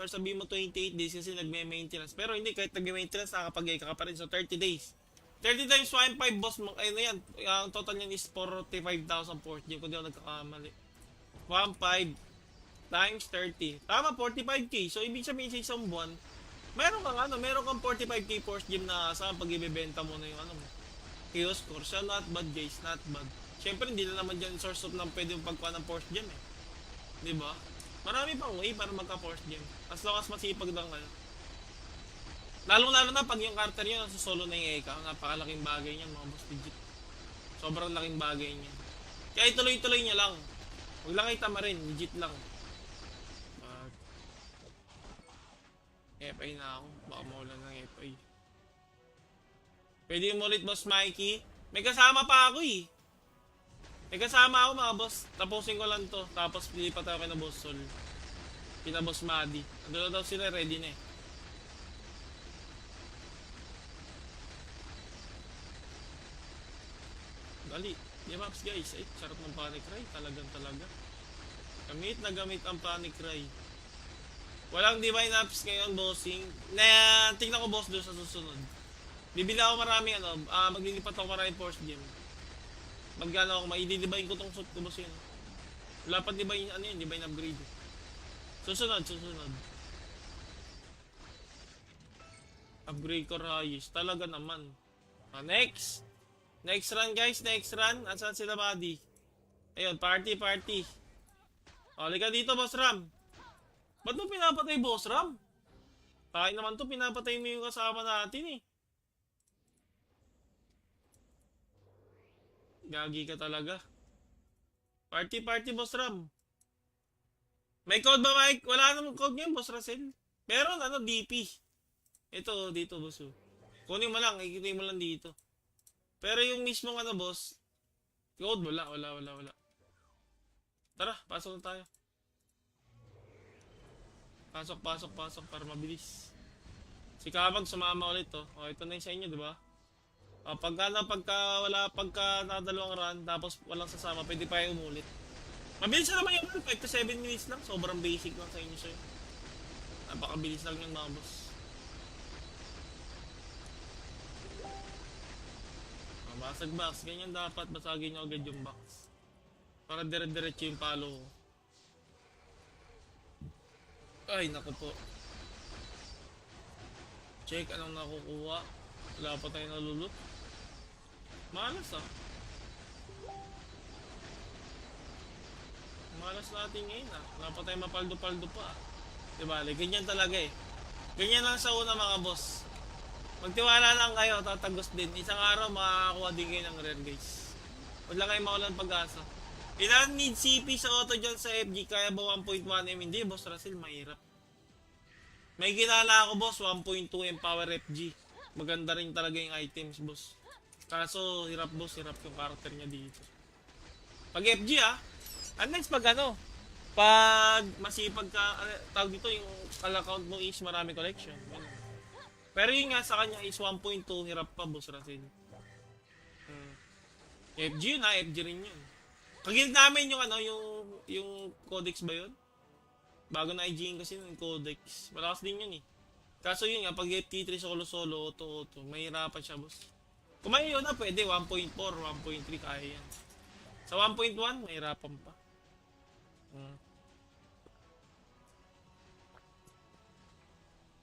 or sabihin mo 28 days kasi nagme-maintenance. Pero hindi, kahit nagme-maintenance, nakakapag-eka ka pa rin. So 30 days. 30 times 1.5 boss, ayun na yan. Ang total niyan is 45,000 port gem kung di ako nagkakamali. 1.5 times 30. Tama, 45k. So ibig sabihin sa isang buwan, meron kang 45k force gem na sa pag ibebenta mo na yung ano mo. Chaos core. So not bad guys, not bad. Siyempre hindi na naman dyan source of ng pwede yung pagkuha ng force gem eh. Diba? Marami pang way para magka-force gem. As long as masipag lang kayo. Lalong-lalo na pag yung Carter nyo nasa solo na yung Eka. Napakalaking bagay niyan mga boss legit. Sobrang laking bagay niyan. Kaya ituloy-tuloy niya lang. Huwag lang kayo tamarin. Legit lang. FI na ako. Baka maulan ng FI. Pwede yung ulit boss Mikey. May kasama pa ako eh. May kasama ako mga boss. Tapusin ko lang to. Tapos lilipat ako kay na boss Sol. Kina boss Madi. Andun na daw sila. Ready na eh. Dali. Maps guys. Ay, sarap ng panic cry. Talaga. Gamit na gamit ang panic cry. Walang divine ups ngayon, bossing. Na tingnan ko boss doon sa susunod. Bibili ako maraming maglilipat ako maraming force gem. Magkano ako, maidi-divine ko tong suit ko boss yun. Wala pa divine, divine upgrade. Susunod. Upgrade ko Rayos. Talaga naman. Next. Next run guys, next run. Asan sila buddy? Ayun, party. Halika dito boss Ram. Ba't mo pinapatay boss Ram? Tayo naman to, pinapatay mo yung kasama natin eh. Gagi ka talaga. Party boss Ram. May code ba Mike? Wala namang code ngayon boss Russell. Meron DP. Ito dito boss. Kunin mo lang, ikituin mo lang dito. Pero yung mismong boss, code wala. Tara, pasok na tayo. Pasok para mabilis. Si Kabag sumama ulit to. Ito na yung sa inyo, di ba? Pagka nakadalawang run, tapos walang sasama, pwede pa yung umulit. Mabilis na naman yung 5 to 7 minutes lang. Sobrang basic lang sa inyo sa'yo. Napakabilis lang yung mga boss. Basag box. Ganyan dapat. Basagin nyo agad yung box. Para dire-diretso yung palo ko. Ay, naku po. Check anong nakukuha. Wala pa tayo nalulot. Malas Malas natin ngayon Wala pa tayo mapaldo-paldo pa Diba? Ganyan talaga eh. Ganyan lang sa una mga boss. Magtiwala lang kayo, tatagos din. Isang araw makakakuha din kayo ng rare guys. Huwag lang kayo mawalan pag-asa. Ilan need CP sa auto dyan sa FG? Kaya ba 1.1M? Hindi boss Russell, mahirap. May ginala ako boss, 1.2M power FG. Maganda rin talaga yung items boss. Kaso hirap boss, hirap yung character niya dito. Pag FG unless pag pag masipag ka, tawag dito yung account mo is marami collection. Pero yun nga sa kanya is 1.2, hirap pa boss Russell. FG yun FG rin yun. Kagilid namin yung yung codex ba yun? Bago na IG kasi yung codex. Malakas din yun eh. Kaso yun nga, pag FT3 solo, auto, mahirapan siya boss. Kung may yun pwede, 1.4, 1.3, kaya yan. Sa 1.1, mahirapan pa.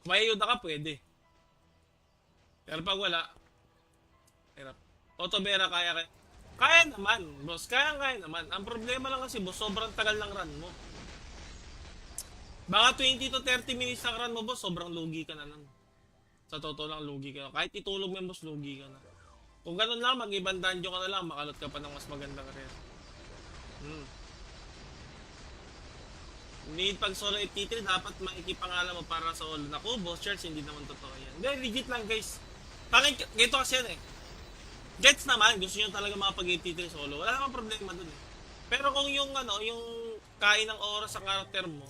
Kung may yun ka, pwede. Pero pag wala, hirap. Auto Vera kaya naman, boss. Kaya naman. Ang problema lang kasi, boss, sobrang tagal ng run mo. Baka 20 to 30 minutes ng run mo, boss, sobrang lugi ka na nun. Sa totoo lang, lugi ka na. Kahit itulog mo, boss, lugi ka na. Kung ganun lang, mag-ibang dungeon ka na lang, makalot ka pa ng mas magandang rare. Need pag solo FT3, dapat maikipangalan mo para sa all. Naku, boss, church, hindi naman totoo yan. Hindi, legit lang, guys. Ganito kasi yan eh. Gets naman, gusto nyo talaga makapag-FT3 solo. Wala namang problema dun eh. Pero kung yung yung kain ng oras sa karakter mo,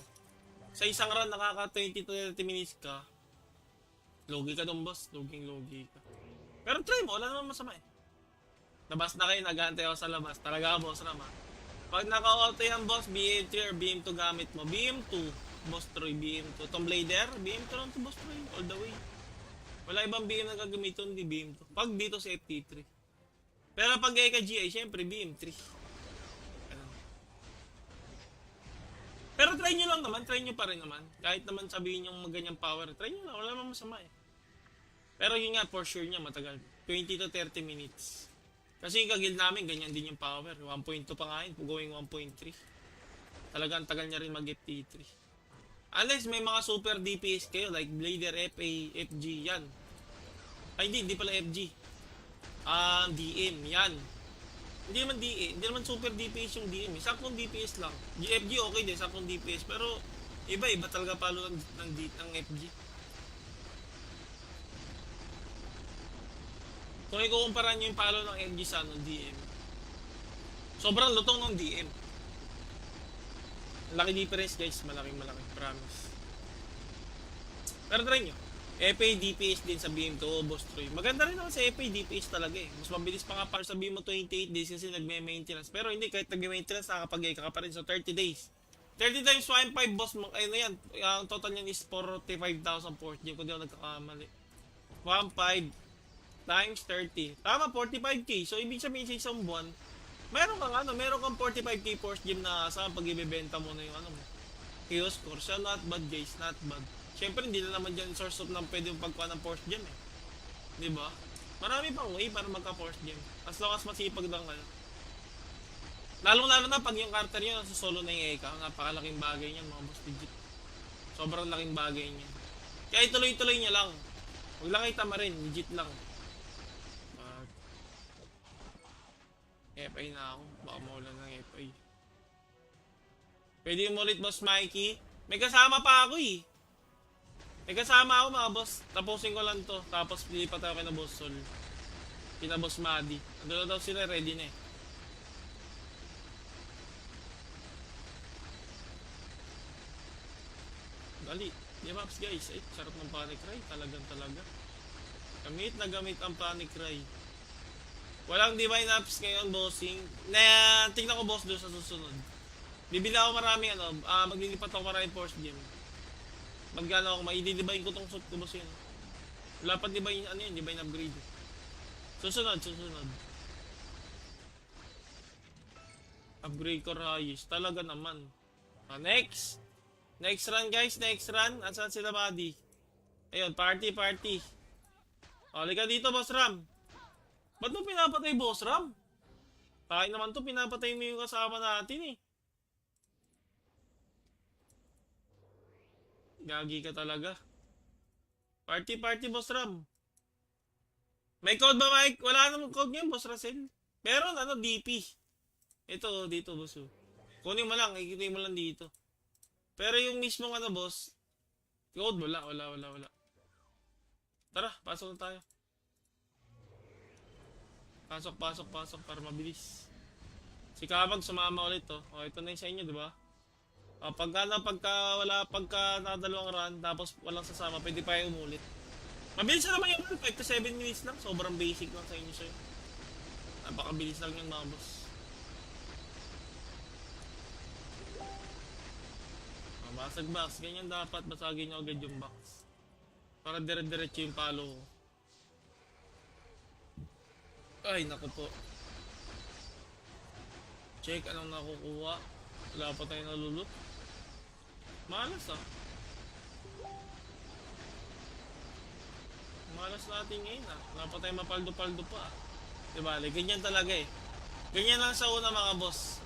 sa isang run nakaka 20 to 30 minutes ka, logi ka dun boss, logi ka. Pero try mo, wala namang masama eh. Labas na kayo, nag-aantay ako sa labas. Talaga boss naman. Pag naka-auto yan boss, BM3 or BM2 gamit mo. BM2, Boss Troy, BM2. Tomb Raider, BM2 lang to Boss Troy, all the way. Wala ibang BM na gagamitin, hindi BM2. Pag dito sa FT3. Pero pag Eka GI, syempre BM3. Ganun. Pero try nyo lang naman, try nyo pa rin naman. Kahit naman sabihin yung maganyang power, try nyo lang, wala naman masama eh. Pero yun nga, for sure niya, matagal. 20 to 30 minutes. Kasi yung kagil namin, ganyan din yung power. 1.2 pa nga yun, going 1.3. Talagang tagal niya rin mag-FT3. Unless may mga super DPS kayo, like Blader, FA, FG, yan. Ay, hindi pala FG. DM, yan. Hindi naman DA, hindi naman super DPS yung DM. Saktong DPS lang. FG okay din, saktong DPS. Pero, iba talaga palo ng FG. Kung ikukumpara nyo yung palo ng FG sa DM, sobrang lutong ng DM. Laki difference guys, malaking promise. Pero try nyo. FA DPS din sa BM2 Boss Troy. Maganda rin naman sa FA DPS talaga eh. Mas mabilis pa nga para sa BM mo 28 days kasi nagme-maintenance. Pero hindi, kahit nagme-maintenance nakakapag-eka ka pa rin sa 30 days. 30 times 1.5 boss, ano yan, ang total niyan is 45,000 port gem kung di ako nagkakamali. 1.5 times 30. Tama, 45k. So ibig sabihin sa isang buwan, meron kang 45k force gem na saan pag ibebenta mo na yung ano mo. Chaos core. So not bad guys, not bad. Siyempre hindi na naman dyan source of ng pwede yung pagkuha ng force gem eh. Diba? Marami pang way para magka force gem. As long as masipag lang kayo. Lalong-lalo na pag yung character nyo nasa solo na yung Eka, napakalaking bagay niyan mga boss legit. Sobrang laking bagay niyan. Kaya ituloy-tuloy niya lang. Huwag lang kayo tamarin, legit lang. FA na ako. Baka maulan ng FA. Pwede yung ulit boss Mikey. May kasama pa ako eh. May kasama ako mga boss. Tapusin ko lang to. Tapos lilipat ako kay na boss Sol. Kina boss Madi. Ando na daw sila, ready na eh. Dali. Di ba guys? Ay, sarap ng panic cry. Talaga. Gamit na gamit ang panic cry. Walang divine ups ngayon, bossing. Tingnan ko boss doon sa susunod. Bibili ako maraming maglilipat ako maraming force gem. Magkano ako, i-divine ko tong suit ko boss yun. Wala pa divine, divine upgrade. Susunod. Upgrade ko Rayos. Talaga naman. Next. Next run guys, next run. Asan sila buddy? Ayun, party. Halika dito boss Ram. Ba't mo pinapatay boss Ram? Tayo naman to, pinapatay mo yung kasama natin eh. Gagi ka talaga. Party boss Ram. May code ba Mike? Wala namang code ngayon boss Russell. Meron DP. Ito, dito boss. Kunin mo lang, ikituin mo lang dito. Pero yung mismong boss, code wala. Tara, pasok na tayo. Pasok para mabilis. Si Kabag sumama ulit to. Ito na yung sa inyo, di ba? Pagka nakadalawang run, tapos walang sasama, pwede pa yung umulit. Mabilis na naman yung 5 to 7 minutes lang. Sobrang basic lang sa inyo sa'yo. Napakabilis lang yung mga boss. Basag box. Ganyan dapat. Basagin nyo agad yung box. Para dire-diretso yung palo ko. Ay, naku po. Check anong nakukuha. Wala pa tayo nalulot. Malas Malas natin ngayon Wala pa tayo mapaldo-paldo pa. Diba? Ganyan talaga eh. Ganyan lang sa una mga boss.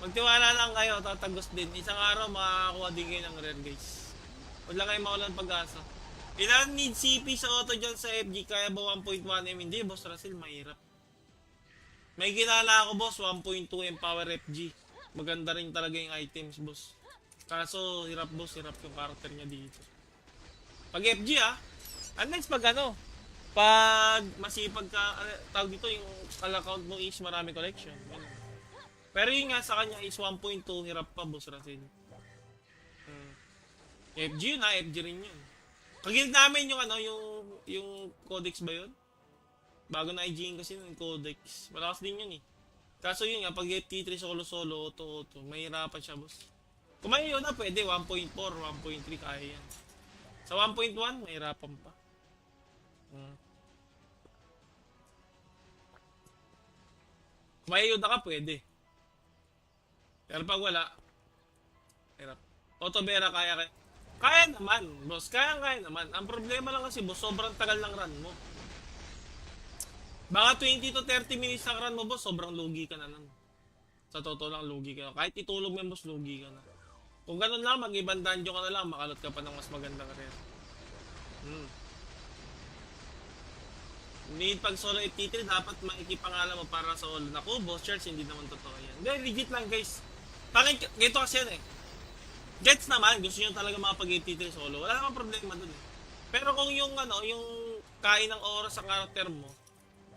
Magtiwala lang kayo, tatagos din. Isang araw makakakuha din kayo ng rare guys. Huwag lang kayo mawalan pag-asa. Ilan need CP sa auto dyan sa FG? Kaya ba 1.1M? Hindi, boss Russell, mahirap. May kilala ako, boss, 1.2M power FG. Maganda rin talaga yung items, boss. Kaso, hirap, boss, hirap yung character niya dito. Pag FG, unless pag pag masipag ka, tawag dito, yung account mo is marami collection. Pero yun nga, sa kanya is 1.2, hirap pa, boss Russell. FG yun FG rin yun. Kagil namin yung yung codex ba yun? Bago na IG kasi yung codex. Malakas din yun eh. Kaso yun nga, pag FT3 solo-solo, auto-auto, mahirapan siya boss. Kung may yun na, pwede 1.4, 1.3, kaya yan. Sa 1.1, mahirapan pa. Hmm. Kung may yun na ka, pwede. Pero pag wala, hirap. Otobera, kaya naman, boss. Kaya naman. Ang problema lang kasi, boss, sobrang tagal ng run mo. Baka 20 to 30 minutes ng run mo, boss, sobrang lugi ka na nun. Sa totoo lang, lugi ka na. Kahit itulog mo yung boss, lugi ka na. Kung ganun lang, mag-ibang dungeon ka na lang, makalot ka pa ng mas magandang rare. Hmm. Need pag solo FT3, dapat maikipangalan mo para sa solo. Naku, boss charts, hindi naman totoo yan. Hindi, legit lang guys. Ganito kasi yan eh. Gets naman, gusto nyo talaga makapag-FT3 solo. Wala namang problema dun eh. Pero kung yung yung kain ng oras sa karakter mo,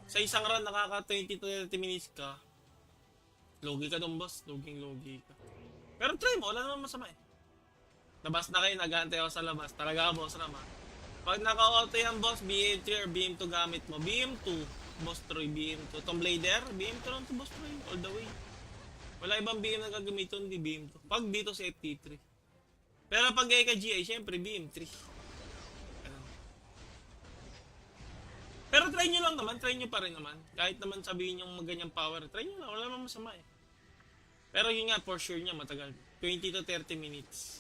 sa isang run nakaka 20 to 30 minutes ka, logi ka dun boss, logi ka. Pero try mo, wala naman masama eh. Labas na kayo, nag-aantay ako sa labas. Talaga boss Ram ha. Pag naka-auto yan boss, BM3 or BM2 gamit mo. BM2, boss Troy, BM2. Tomb Blader, BM2 lang to boss Troy, all the way. Wala ibang BM na gagamitin, hindi BM2. Pag dito sa FT3. Pero pag gaya ka GI, syempre BM3. Pero try nyo lang naman, try nyo pa rin naman. Kahit naman sabihin yung maganyang power, try nyo lang, wala naman masama eh. Pero yun nga, for sure niya, matagal. 20 to 30 minutes.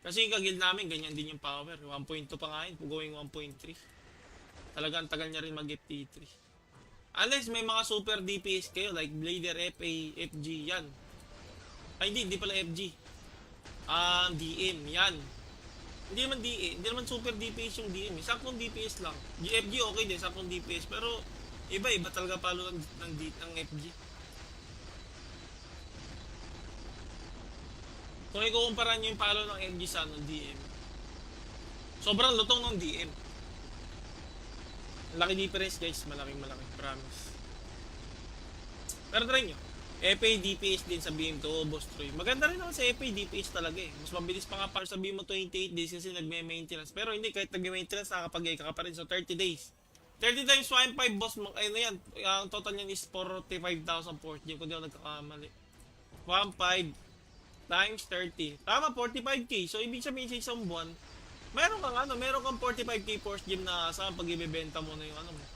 Kasi yung kagil namin, ganyan din yung power. 1.2 pa nga yun, going 1.3. Talagang tagal niya rin mag-FT3. Unless may mga super DPS kayo, like Blader, FA, FG, yan. Ay, hindi pala FG. DM, yan. Hindi naman super DPS yung DM. Saktong DPS lang. FG okay din, saktong DPS. Pero, iba talaga palo ng FG. Kung ikukumpara nyo yung palo ng FG sa DM, sobrang lutong ng DM. Laki difference guys, malaki, promise. Pero try nyo. FA DPS din sa BM2, boss Troy. Maganda rin naman sa FA DPS talaga eh. Mas mabilis pa nga para sa BM mo 28 days kasi nagme-maintenance. Pero hindi, kahit nagme-maintenance, nakakapag-gay ka pa rin. So 30 days. 30 times 1.5 boss, ayun na yan. Ang total niyan is 45,000 port gem kung di ako nagkakamali. 1.5 times 30. Tama, 45k. So ibig sabihin sa isang buwan, meron kang 45k force gem na saan pag ibebenta mo na yung mo.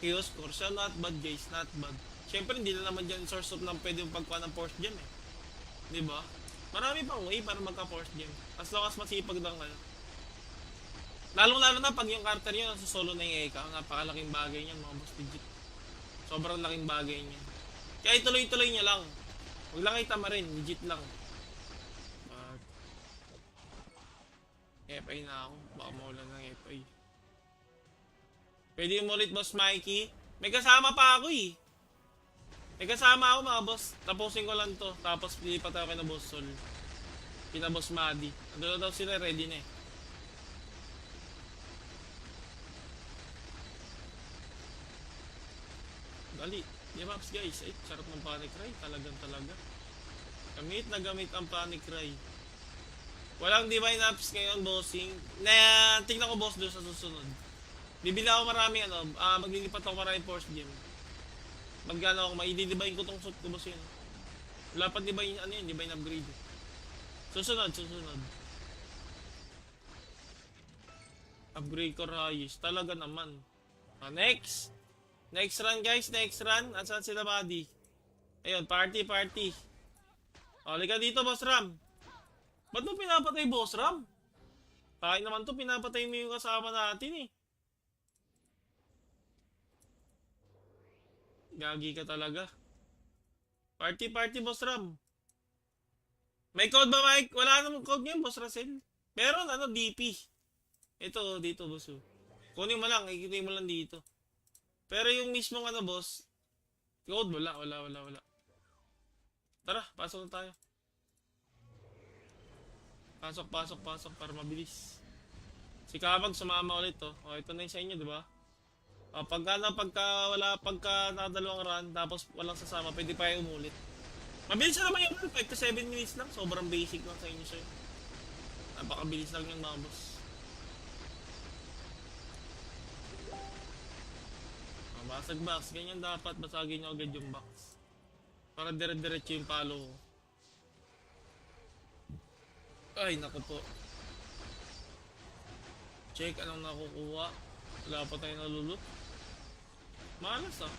Chaos core. So not bad guys, not bad. Siyempre hindi na naman dyan source of ng pwede yung pagkuha ng force gem eh. Diba? Marami pang way para magka force gem. As long as masipag lang kayo. Lalo na pag yung character nyo nasa solo na yung Eka, napakalaking bagay niyan mga boss legit. Sobrang laking bagay niyan. Kaya ituloy-tuloy nyo lang. Huwag lang kayo tamarin, legit lang. FA na ako. Baka maulan ng FA. Pwede mo ulit boss Mikey. May kasama pa ako eh. May kasama ako mga boss. Tapusin ko lang to. Tapos pilipat tayo kay na boss Sol. Kina boss Madi. Ando daw sila, ready na eh. Dali. Di maps guys. Ay, sarap ng panic cry. Talaga. Gamit na gamit ang panic cry. Walang divine ups ngayon, bossing. Tingnan ko boss doon sa susunod. Bibili ako marami maglilipat ako maraming force gem. Magkano ako, maididivine ko tong suit ko boss yun. Wala pa divine, divine upgrade. Susunod. Upgrade ko Rayos. Talaga naman. Next run guys, next run. Asan sila buddy? Ayun, party. Halika dito boss Ram. Ba't mo pinapatay boss Ram? Tayo naman to, pinapatay mo yung kasama natin eh. Gagi ka talaga. Party boss Ram. May code ba Mike? Wala namang code ngayon boss Russell. Meron DP. Ito dito boss. Kunin mo lang, ikituin mo lang dito. Pero yung mismong boss, code wala. Tara, pasok na tayo. Pasok para mabilis. Si Kabag sumama ulit to. Ito na yung sa inyo, di ba? Pagka nakadalawang run, tapos walang sasama, pwede pa kayo umulit. Mabilis na naman yung 5 to 7 minutes lang. Sobrang basic lang sa inyo sa'yo. Napakabilis lang yung mga boss. Basag box. Ganyan dapat. Basagin nyo agad yung box. Para dire-diretso yung palo. Ay, naku po. Check, anong nakukuha? Wala pa tayo nalulot. Malas ah.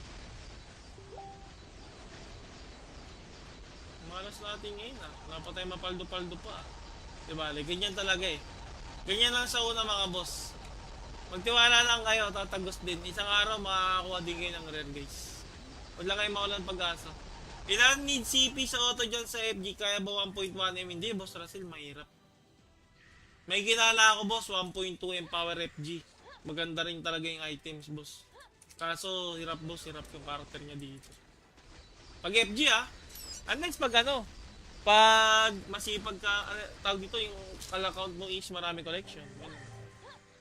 Malas natin ngayon ah. Wala pa tayo mapaldo-paldo pa. Diba? Like, ganyan talaga eh. Ganyan lang sa una mga boss. Magtiwala lang kayo, tatagos din. Isang araw makakakuha din kayo ng rare guys. Huwag lang kayo mawalan pag-asa. Ilan need CP sa auto dyan sa FG? Kaya ba 1.1M? Hindi boss Russell, mahirap. May kilala ako boss, 1.2 Empower FG. Maganda rin talaga yung items boss. Kaso hirap boss, hirap yung karakter niya dito. Pag FG ah, unless pag ano, pag masipag ka, tawag dito yung account mo is marami collection.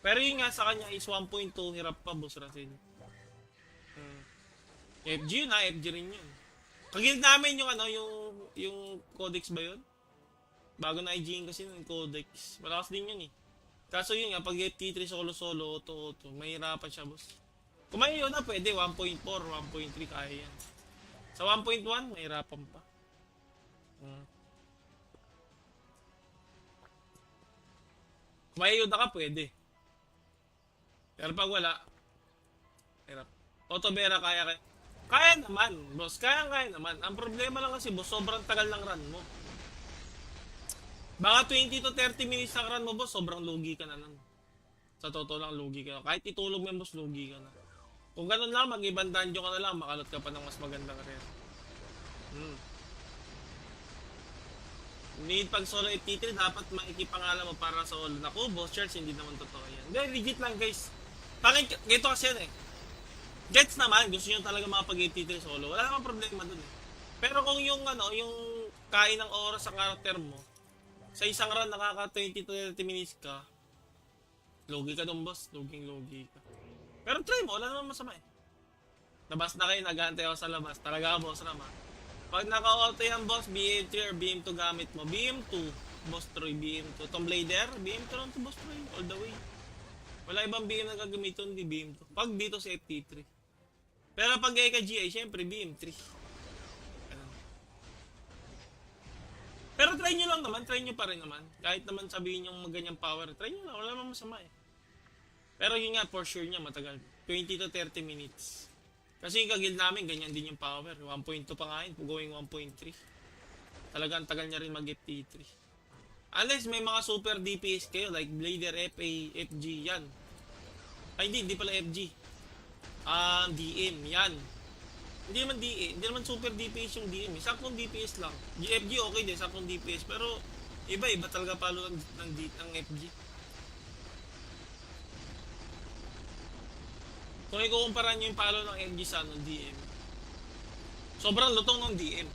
Pero yun nga sa kanya is 1.2, hirap pa boss Russell. FG yun ha, FG rin yun. Kagilid namin yung ano, yung codex ba yun? Bago na IG kasi yung codex. Malakas din yun eh. Kaso yun nga, pag T3 solo-solo, auto-auto, mahirapan siya boss. Kung may yun na, pwede 1.4, 1.3, kaya yan. Sa 1.1, mahirapan pa. Kung may yun na ka, pwede. Pero pag wala, hirap. Auto-Vera kaya. Kaya naman, boss. Kaya naman. Ang problema lang kasi, boss, sobrang tagal ng run mo. Baka 20 to 30 minutes ng run mo, boss, sobrang lugi ka na nun. Sa totoo lang, lugi ka na. Kahit itulog mo, boss, lugi ka na. Kung ganun lang, mag-ibang dungeon ka na lang, makalot ka pa ng mas magandang rare. Need pag solo FT3, dapat maikipangalan mo para sa all. Naku, boss charge, hindi naman totoo yan. Hindi, legit lang, guys. Ganito kasi yan eh. Gets naman, gusto nyo talaga makapag-FT3 solo. Wala namang problema dun eh. Pero kung yung ano, yung kain ng oras sa karakter mo, sa isang run nakaka 20 to 30 minutes ka, logi ka dun boss, logi ka. Pero try mo, wala namang masama eh. Labas na kayo, nag-aantay ako sa labas. Talaga boss naman. Pag naka-auto yan boss, BM3 or BM2 gamit mo. BM2, boss Troy, BM2. Tomb Raider, BM2 lang to boss Troy, all the way. Wala ibang BM na gagamitin, hindi BM2. Pag dito sa FT3. Pero pag GI, syempre BM3. Pero try nyo lang naman, try nyo pa rin naman. Kahit naman sabihin yung maganyang power, try nyo lang, wala namang masama eh. Pero yun nga, for sure niya, matagal. 20 to 30 minutes. Kasi yung kagil namin, ganyan din yung power. 1.2 pa nga yun, going 1.3. Talagang tagal niya rin mag-FT3. Unless may mga super DPS kayo, like Blader, FA, FG, yan. Ay hindi pala FG. DM, yan. Hindi naman super DPS yung DM. Saktong DPS lang. FG okay din, saktong DPS. Pero iba talaga palo ng FG. Kung ikukumpara nyo yung palo ng FG sa DM, sobrang lutong ng DM.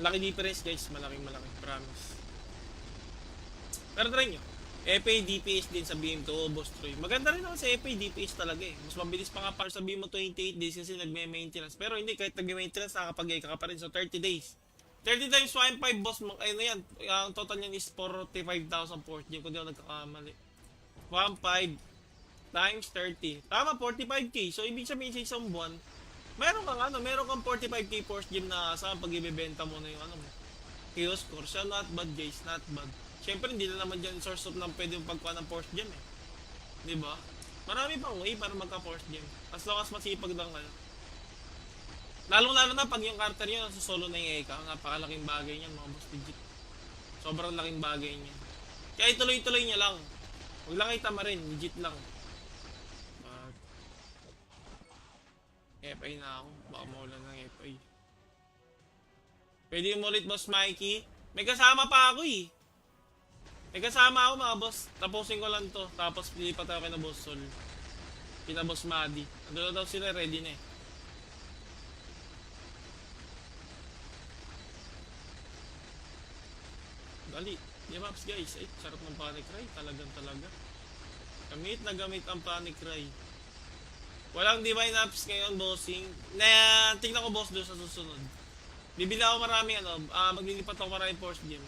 Laki difference guys, malaki, promise. Pero try nyo. FA DPS din sa BM2 o Boss Troy. Maganda rin naman sa FA DPS talaga eh. Mas mabilis pa nga para sabihin mo 28 days kasi nagme-maintenance. Pero hindi, kahit nagme-maintenance, nakakapag-eka ka pa rin. So 30 days. 30 times 1.5 boss, ano yan, ang total niyan is 45,000 port gem kung di ako nagkakamali. 1.5 times 30. Tama, 45k. So ibig sabihin sa isang buwan, meron kang 45k port gem na saan pag ibebenta mo na yung ano mo. Chaos Core. So not bad guys, not bad. Siyempre, hindi na naman dyan source of ng pwede yung pagkuha ng force gem eh. Diba? Marami pang way para magka-force gem. As long as masipag lang kayo. Lalong-lalo na pag yung karakter nyo nasa solo na yung Eka, napakalaking bagay niyan mga boss legit. Sobrang laking bagay niyan. Kaya ituloy-tuloy niya lang. Huwag lang kayo tamarin, legit lang. FI na ako, baka maulan ng FI. Pwede mo ulit boss Mikey. May kasama pa ako eh. May kasama ako mga boss. Tapusin ko lang to. Tapos pilipat ako kay na boss Sol. Kina boss Madi. Ando na daw sila, ready na eh. Dali. Maps guys. Ay, sarap ng Panic Cry. Talaga. Gamit na gamit ang Panic Cry. Walang divine apps ngayon, bossing. Na tingnan ko boss doon sa susunod. Bibili ako marami maglilipat ako maraming force gem.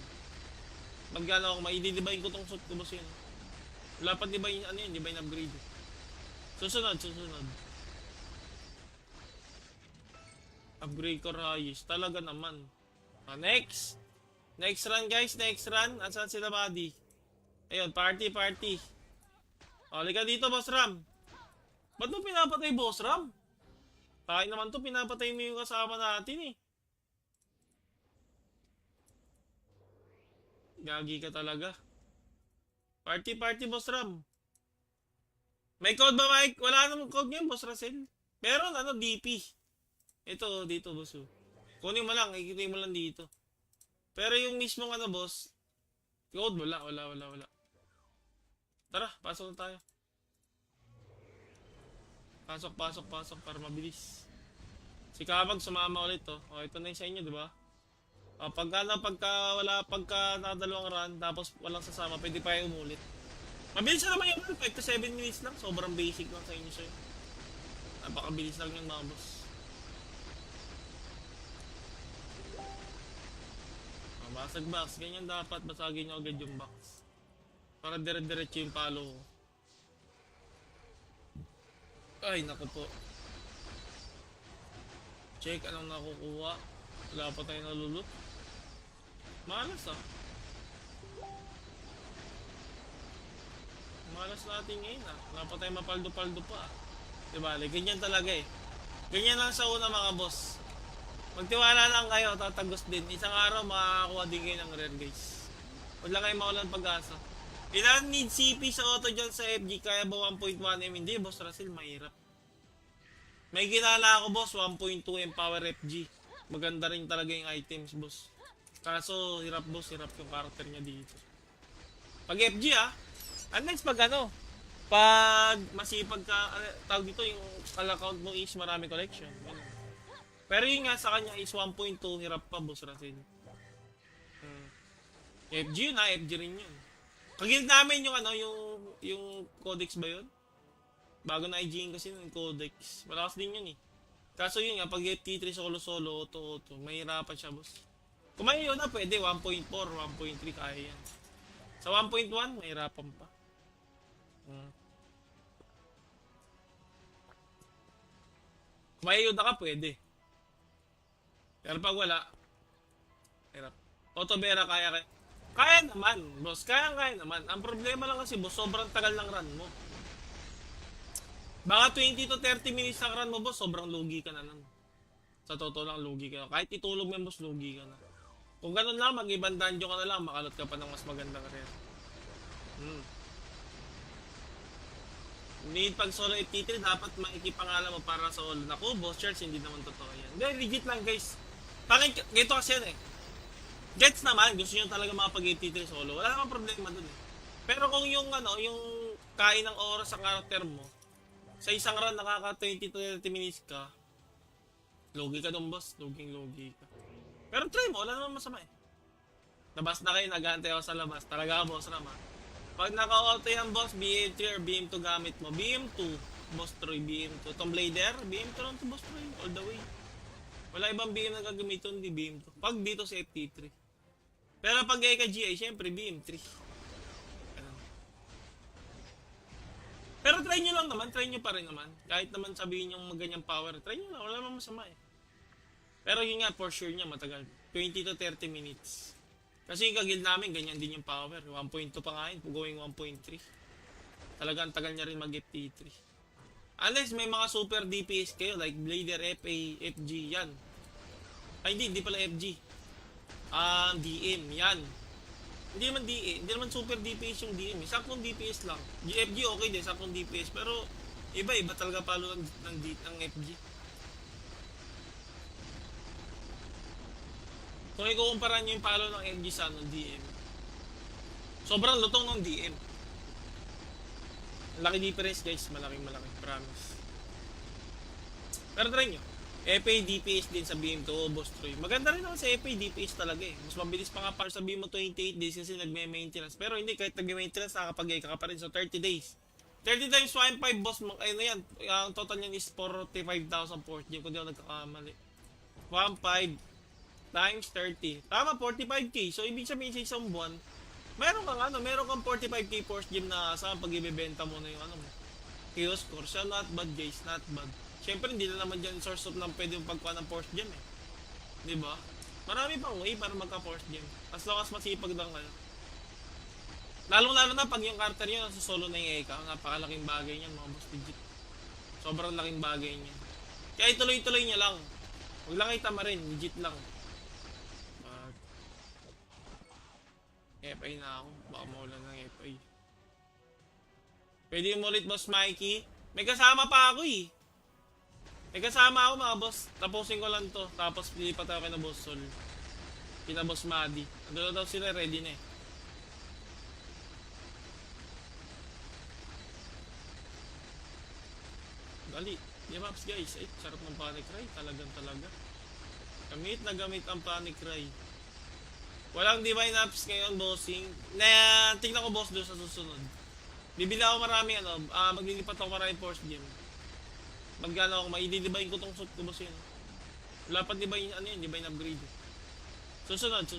Magkano ako, maididivine ko tong suit ko boss yun. Wala pa divine, divine upgrade. Susunod. Upgrade ko Rayos. Talaga naman. Next Next run guys, next run. Asan sila buddy? Ayun, party, party. O, halika dito, Boss Ram. Ba't mo pinapatay, Boss Ram? Tayo naman to, pinapatay mo yung kasama natin eh. Gagi ka talaga. Party, party, Boss Ram. May code ba, Mike? Wala namang code ngayon, Boss Russell. Meron, ano, DP. Ito, dito, boss. Kunin mo lang, ikitay mo lang dito. Pero yung mismong ano, boss, code, wala. Tara, pasok na tayo. Pasok para mabilis. Si Kapag sumama ulit to. O, ito na yung sa inyo, di ba? O, pagka nakadalawang run, tapos walang sasama, pwede pa yung umulit. Mabilis na naman yung 5 to 7 minutes lang. Sobrang basic lang sa inyo sa'yo. Napakabilis lang yung mga boss. Basag box, ganyan dapat. Basagin nyo agad yung box. Para dire-diretso yung palo. Ay, naku po. Check anong nakukuha. Wala pa tayo nalulot. Malas ah. Malas natin ngayon ah. Wala pa tayo mapaldo-paldo pa. Diba? Ganyan talaga eh. Ganyan lang sa una mga boss. Magtiwala lang kayo, tatagos din. Isang araw makakakuha din kayo ng rare guys. Huwag lang kayo mawalan pag-asa. Ilan need CP sa auto dyan sa FG? Kaya ba 1.1M? Hindi, Boss Russell, mahirap. May kilala ako, boss, 1.2M power FG. Maganda rin talaga yung items, boss. Kaso, hirap, boss, hirap yung karakter niya dito. Pag FG, unless pag ano, pag masipag ka, tawag dito, yung account mo is marami collection. Pero yun nga sa kanya is 1.2, hirap pa, Boss Russell. FG yun FG rin yun. Kagild namin yung ano, yung codex ba yun? Bago na IG kasi yung codex. Malakas din yun eh. Kaso yun nga, pag FT3 solo-solo, auto-auto, mahirapan siya, boss. Kung may yun na, pwede, 1.4, 1.3, kaya yan. Sa 1.1, mahirapan pa. Kung may yun na ka, pwede. Pero pag wala, hirap. Auto-Vera kaya naman, boss. Kaya naman. Ang problema lang kasi, boss, sobrang tagal ng run mo. Baka 20 to 30 minutes ng run mo, boss, sobrang lugi ka na nun. Sa totoo lang, lugi ka na. Kahit itulog mo, boss, lugi ka na. Kung ganun lang, mag-ibang dungeon ka na lang, makalot ka pa ng mas magandang rare. Need pag solo FT3, dapat maikipangalan mo para sa all. Naku, boss Charles, hindi naman totoo yan. Hindi, legit lang, guys. Ganito kasi yan eh. Gets naman, gusto nyo talaga makapag-FT3 solo. Wala namang problema dun eh. Pero kung yung ano, yung kain ng oras sa karakter mo, sa isang run nakaka 20 to 30 minutes ka, logi ka dun, boss. Logi ka. Pero try mo, wala namang masama eh. Labas na kayo, nag-aantay ako sa labas. Talaga, boss Ram. Pag naka-auto yan, boss, BM3 or BM2 gamit mo. BM2, boss Troy, BM2. Tomb Raider, BM2 lang to, boss Troy, all the way. Wala ibang BM na gagamitin, hindi BM2. Pag dito sa FT3. Pero pag ka GI, syempre BM3. Pero try nyo lang naman, try nyo pa rin naman. Kahit naman sabihin yung maganyang power, try nyo lang, wala naman masama eh. Pero yun nga, for sure niya, matagal. 20 to 30 minutes. Kasi yung kagil namin, ganyan din yung power. 1.2 pa nga yun, going 1.3. Talagang tagal niya rin mag-FT3. Unless may mga super DPS kayo, like Blader, FA, FG, yan. Ay, hindi pala FG. DM, yan. Hindi naman super DPS yung DM. Saktong DPS lang. FG okay din, saktong DPS. Pero, iba talaga palo ng FG. Kung ikukumpara nyo yung palo ng FG sa DM, sobrang lutong ng DM. Laki difference guys, malaking promise. Pero try nyo. FA DPS din sa BM2, Boss Troy. Maganda rin naman sa FA DPS talaga eh. Mas mabilis pa nga para sabihin mo 28 days kasi nagme-maintenance. Pero hindi, kahit nagme-maintenance, nakakapag-eka ka pa rin. So 30 days. 30 times 1.5 boss, ano yan, ang total niyan is 45,000 port gem kung di ako nagkakamali. 1.5 times 30. Tama, 45k. So ibig sabihin sa isang buwan, meron kang 45k port gem na saan pag ibebenta mo na yung ano mo. Chaos score. So not bad guys, not bad. Siyempre, hindi na naman dyan source of ng pwede yung pagkuha ng force gem eh. Diba? Marami pang way para magka-force game. As long as masipag lang kayo. Lalong-lalo na pag yung Carter nyo nasa solo na yung Eka, napakalaking bagay niyan mga boss legit. Sobrang laking bagay niyan. Kaya ituloy-tuloy niya lang. Huwag lang kayo tamarin, legit lang. FI na ako, baka mawala ng FI. Pwede yung ulit boss Mikey. May kasama pa ako eh. May kasama ako mga boss. Tapusin ko lang to. Tapos pilipat ako kay na boss Sol. Kina boss Madi. Andun na daw sila, ready na eh. Dali. Maps guys. Ay, sarap ng panic cry. Talagang talaga. Gamit na gamit ang panic cry. Walang divine apps ngayon, bossing. Na tingnan ko boss doon sa susunod. Bibili ako maraming maglilipat ako maraming force gem. Magkano ako, maididivine ko tong suit ko boss yun. Wala pa divine, divine upgrade. Susunod.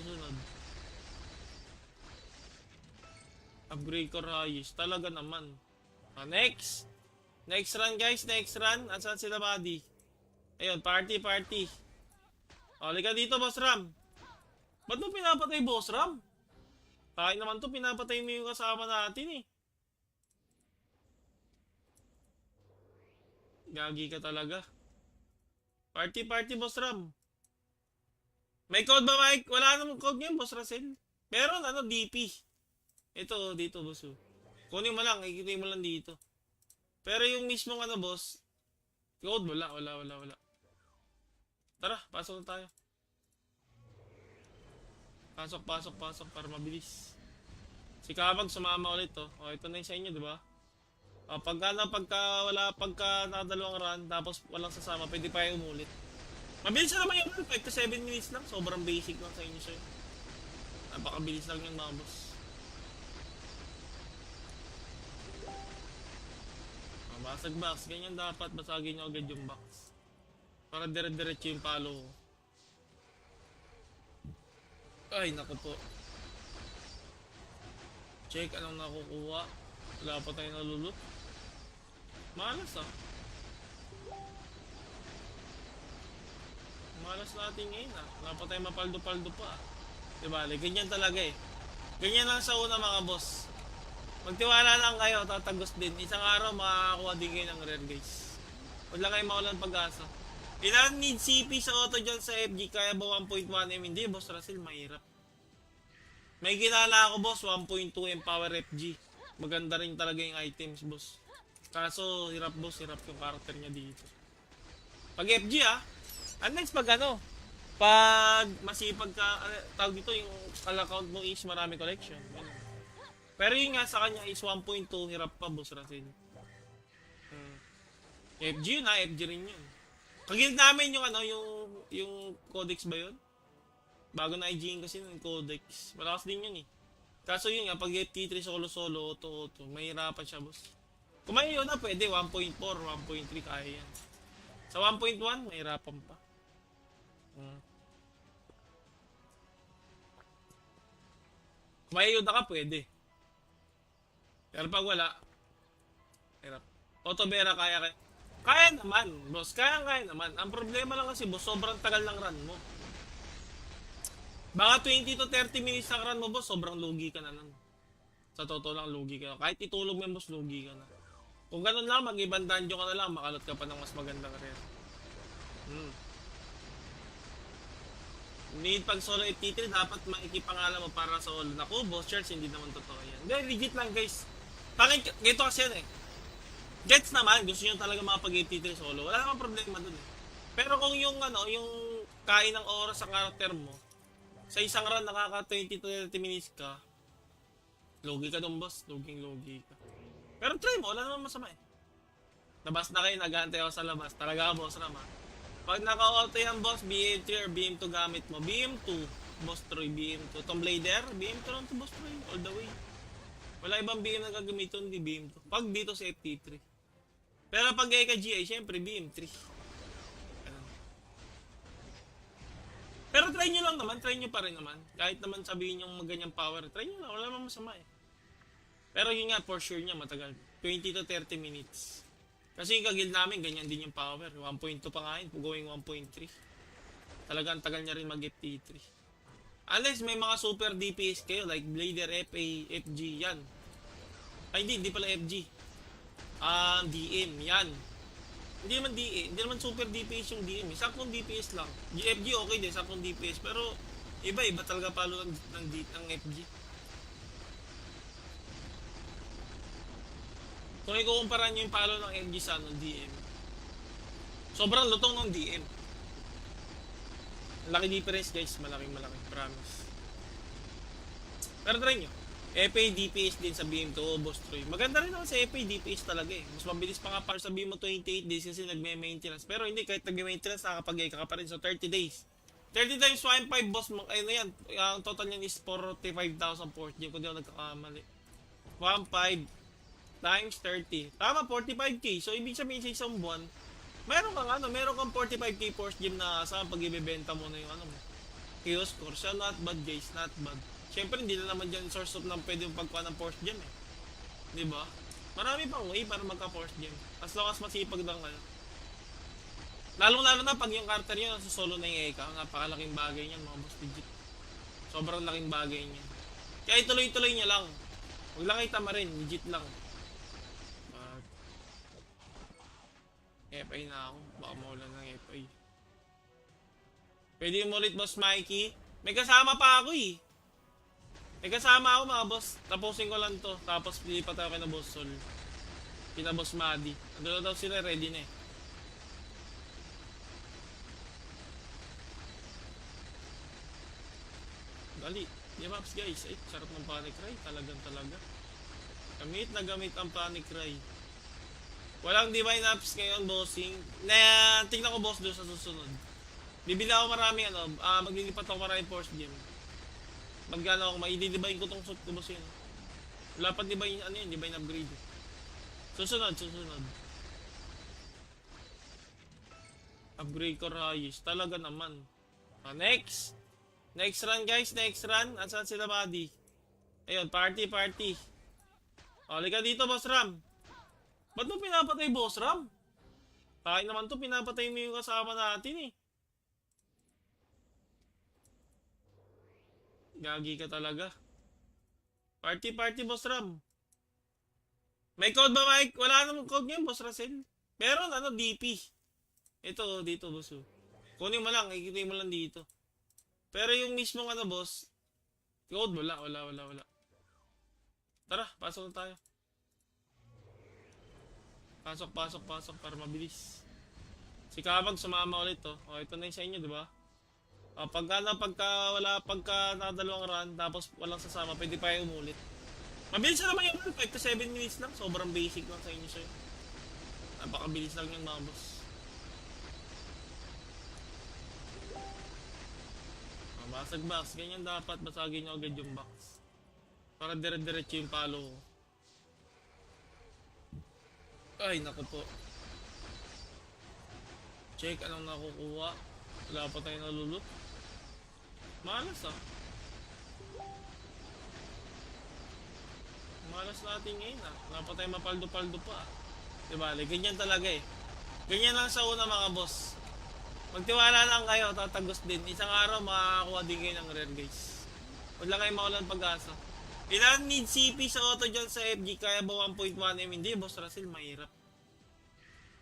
Upgrade ko Rayos. Talaga naman. Next. Next run guys, next run. Asan sila Buddy? Ayun, party. Halika dito boss Ram. Ba't mo pinapatay boss Ram? Kahit naman to, pinapatay mo yung kasama natin eh. Gagi ka talaga. Party boss Ram. May code ba Mike? Wala namang code ngayon boss Russell. Meron DP. Ito dito boss. Kunin mo lang, ikita mo lang dito. Pero yung mismong boss, code wala. Tara, pasok na tayo. Pasok para mabilis. Si Kabag sumama ulit to. Ito na yung sa inyo, di ba? Pagka nakadalawang run, tapos walang sasama, pwede pa yung umulit. Mabilis na naman yung 5 to 7 minutes lang. Sobrang basic lang sa inyo sa'yo. Napakabilis lang yung mga boss. Basag box. Ganyan dapat. Basagin nyo agad yung box. Para dire-diretso yung palo. Ay, naku po. Check anong nakukuha. Wala pa tayo nalulot. Malas Malas natin ngayon Wala pa tayo mapaldo-paldo pa. Diba? Ganyan talaga eh. Ganyan lang sa una mga boss. Magtiwala lang kayo, tatagos din. Isang araw makakakuha din kayo ng rare guys. Huwag lang kayo mawalan pag-asa. Ilan need CP sa auto dyan sa FG, kaya ba 1.1M? Hindi, boss Russell, mahirap. May kilala ako boss, 1.2M power FG. Maganda rin talaga yung items boss. Kaso hirap boss, hirap yung character niya dito. Pag FG next pag pag masipag ka, tawag dito yung account mo is marami collection. Pero yun nga sa kanya is 1.2, hirap pa boss Russell. FG yun FG rin yun. Kagild namin yung yung codex ba yun? Bago na IG kasi yung codex. Malakas din yun eh. Kaso yun nga, pag FT3 solo, auto, mahirapan siya boss. Kung may yun pwede, 1.4, 1.3, kaya yan. Sa 1.1, mahirapan pa. Kung may yun ka, pwede. Pero pag wala, hirap. Auto-Vera kaya naman, boss. Kaya naman. Ang problema lang kasi, boss, sobrang tagal ng run mo. Baka 20 to 30 minutes ng run mo, boss, sobrang lugi ka na nun. Sa totoo lang, lugi ka na. Kahit itulog mo, boss, lugi ka na. Kung ganun lang, mag-ibang dungeon ka na lang, makalot ka pa ng mas magandang rare. Need pag solo FT3, dapat maikipangalan mo para sa all. Naku, boss Charles, hindi naman totoo yan. Hindi, legit lang, guys. Ganito kasi yan eh. Gets naman, gusto nyo talaga makapag-FT3 solo. Wala namang problema dun eh. Pero kung yung yung kain ng oras sa karakter mo, sa isang run nakaka 20 to 30 minutes ka, logi ka dun boss, logi ka. Pero try mo, wala namang masama eh. Labas na kayo, nag-aantay ako sa labas. Talaga ka boss naman. Pag naka-auto yan boss, BM3 or BM2 gamit mo. BM2, boss Troy, BM2. Tom Blader, BM2 lang to boss Troy, all the way. Wala ibang BM na gagamitin, hindi BM2. Pag dito sa FT3. Pero pag ka GI, syempre BM3. Pero try nyo lang naman, try nyo pa rin naman. Kahit naman sabihin yung maganyang power, try nyo lang, wala naman masama eh. Pero yun nga, for sure niya, matagal. 20 to 30 minutes. Kasi yung kagil namin, ganyan din yung power. 1.2 pa nga yun, going 1.3. Talagang tagal niya rin mag-FT3. Unless may mga super DPS kayo like Blader, FA, FG, yan. Ay hindi pala FG. DM, yan. Hindi naman DA, hindi naman super DPS yung DM. Saktong DPS lang. FG okay din, saktong DPS. Pero iba talaga palo ng FG. Kung ikukumpara nyo yung palo ng FG sa DM, sobrang lutong ng DM. Laki difference guys, malaking promise. Pero try nyo. FA DPS din sa BM2, Boss Troy. Maganda rin naman sa FA DPS talaga eh. Mas mabilis pa nga para sa BM mo 28 days kasi nagme-maintenance. Pero hindi, kahit nagme-maintenance, nakakapag-eka ka pa rin. So 30 days. 30 times 1.5 boss, ayun na yan. Ang total niyan is 45,000 port gem kung di ako nagkakamali. 1.5 times 30. Tama, 45k. So ibig sabihin sa isang buwan, meron kang 45k force gem na sa pag ibebenta mo na yung ano mo. Chaos core. So not bad guys, not bad. Siyempre hindi na naman dyan source of ng pwede yung pagkuha ng force gem eh. Diba? Marami pang way para magka force gem. As long as masipag lang kayo. Lalong-lalo na pag yung Carter nyo nasa solo na yung Eka, napakalaking bagay niyan mga boss legit. Sobrang laking bagay niyan. Kaya ituloy-tuloy niya lang. Huwag lang kayo tamarin, legit lang. FI na ako, baka mawala ng FI. Pwede yung ulit boss Mikey. May kasama pa ako eh. May kasama ako mga boss. Tapusin ko lang to. Tapos pilipat ako kay na boss Sol. Kina boss Madi. Andun na daw sila, ready na eh. Dali. Maps guys. Ay, sarap ng panic cry. Talaga. Gamit na gamit ang panic cry. Walang divine ups ngayon, bossing. Na tingnan ko boss doon sa susunod. Bibili ako maraming maglilipat ako maraming force gem. Magkano ako, maidi-divine ko tong suit ko boss yun. Wala pa divine, divine upgrade. Susunod. Upgrade ko Rayos. Talaga naman. Next run guys, next run. Asan sila buddy? Ayun, party. Halika dito boss Ram. Ba't mo pinapatay boss Ram? Kain naman to, pinapatay mo yung kasama natin eh. Gagi ka talaga. Party boss Ram. May code ba Mike? Wala namang code ngayon boss Russell. Meron DP. Ito dito boss. Kunin mo lang, ikituin mo lang dito. Pero yung mismong boss, code wala. Tara, pasok na tayo. Pasok para mabilis. Si Kabag sumama ulit to. Ito na yung sa inyo, di ba? Pagka nakadalawang run, tapos walang sasama, pwede pa yung umulit. Mabilis na naman yung 5 to 7 minutes lang. Sobrang basic lang sa inyo sa'yo. Napakabilis lang yun mga boss. Basag box. Ganyan dapat. Basagin nyo agad yung box. Para dire-diretso yung palo ko. Ay, naku po. Check anong nakukuha. Wala pa tayo nalulot. Malas Malas natin ngayon Wala pa tayo mapaldo-paldo pa. Diba? Ganyan talaga eh. Ganyan lang sa una mga boss. Magtiwala lang kayo, tatagos din. Isang araw makakakuha din kayo ng rare guys. Huwag lang kayo mawalan pag-asa. Ilan need CP sa auto dyan sa FG? Kaya ba 1.1M? Hindi, boss Russell, mahirap.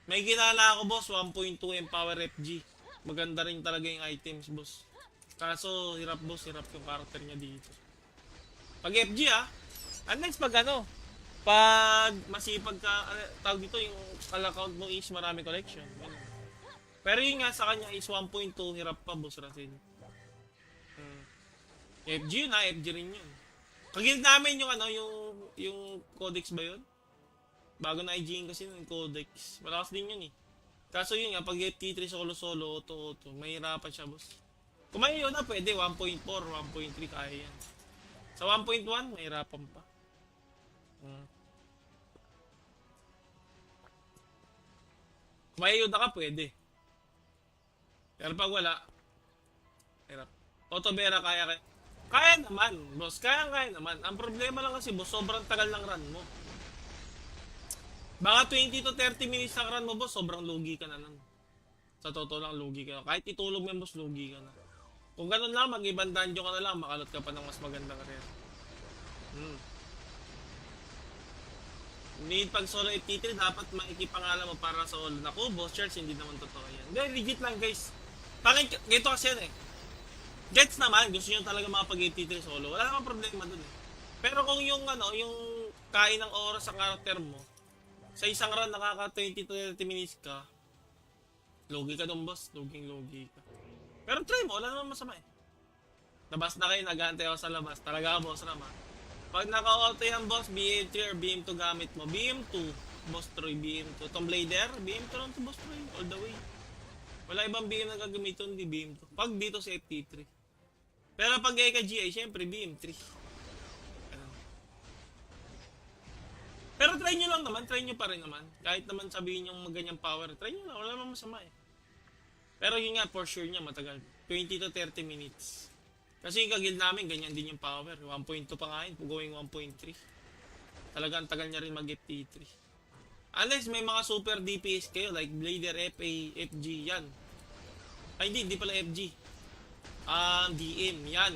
May kilala ako boss, 1.2M power FG. Maganda rin talaga yung items boss. Kaso hirap boss, hirap yung character niya dito. Pag FG unless pag pag masipag ka, tawag dito yung account mo is marami collection. Pero yun nga sa kanya is 1.2, hirap pa boss Russell. FG yun FG rin yun. Kagild namin yung yung codex ba yun? Bago na IG kasi yung codex. Malakas din yun eh. Kaso yun nga, pag FT3 solo, auto, mahirapan siya boss. Kung may yun pwede, 1.4, 1.3, kaya yan. Sa 1.1, mahirapan pa. Kung may yun ka, pwede. Pero pag wala, hirap. Auto-Vera kaya naman, boss. Kaya naman. Ang problema lang kasi, boss, sobrang tagal ng run mo. Baka 20 to 30 minutes ang run mo, boss. Sobrang lugi ka na nun. Sa totoo lang, lugi ka na. Kahit itulog mo yung boss, lugi ka na. Kung ganun lang, mag-ibang dungeon ka na lang, makalot ka pa ng mas magandang rare. Need pag solo FT3, dapat maikipangalan mo para sa all. Naku, boss charge, hindi naman totoo yan. Hindi, legit lang guys. Bakit, ganito kasi yan eh. Gets naman, gusto nyo talaga makapag-FT3 solo. Wala namang problema dun eh. Pero kung yung ano, yung kain ng oras sa karakter mo, sa isang run nakaka 20 to 30 minutes ka, logi ka dun boss, logi ka. Pero try mo, wala namang masama eh. Labas na kayo, nag-aantay ako sa labas. Talaga ka boss naman. Pag naka-auto yan boss, BM3 or BM2 gamit mo. BM2, boss Troy, BM2. Tomb Raider, BM2 lang to boss Troy, all the way. Wala ibang BM na gagamitin, hindi BM2. Pag dito sa FT3. Pero pag gaya ka GI, syempre BM3. Pero try nyo lang naman, try nyo pa rin naman. Kahit naman sabihin yung maganyang power, try nyo lang, wala namang masama eh. Pero yun nga, for sure niya, matagal. 20 to 30 minutes. Kasi yung kagil namin, ganyan din yung power. 1.2 pa nga yun, going 1.3. Talagang tagal niya rin mag-FT3. Unless may mga super DPS kayo, like Blader, FA, FG, yan. Ay, hindi pala FG. DM, yan.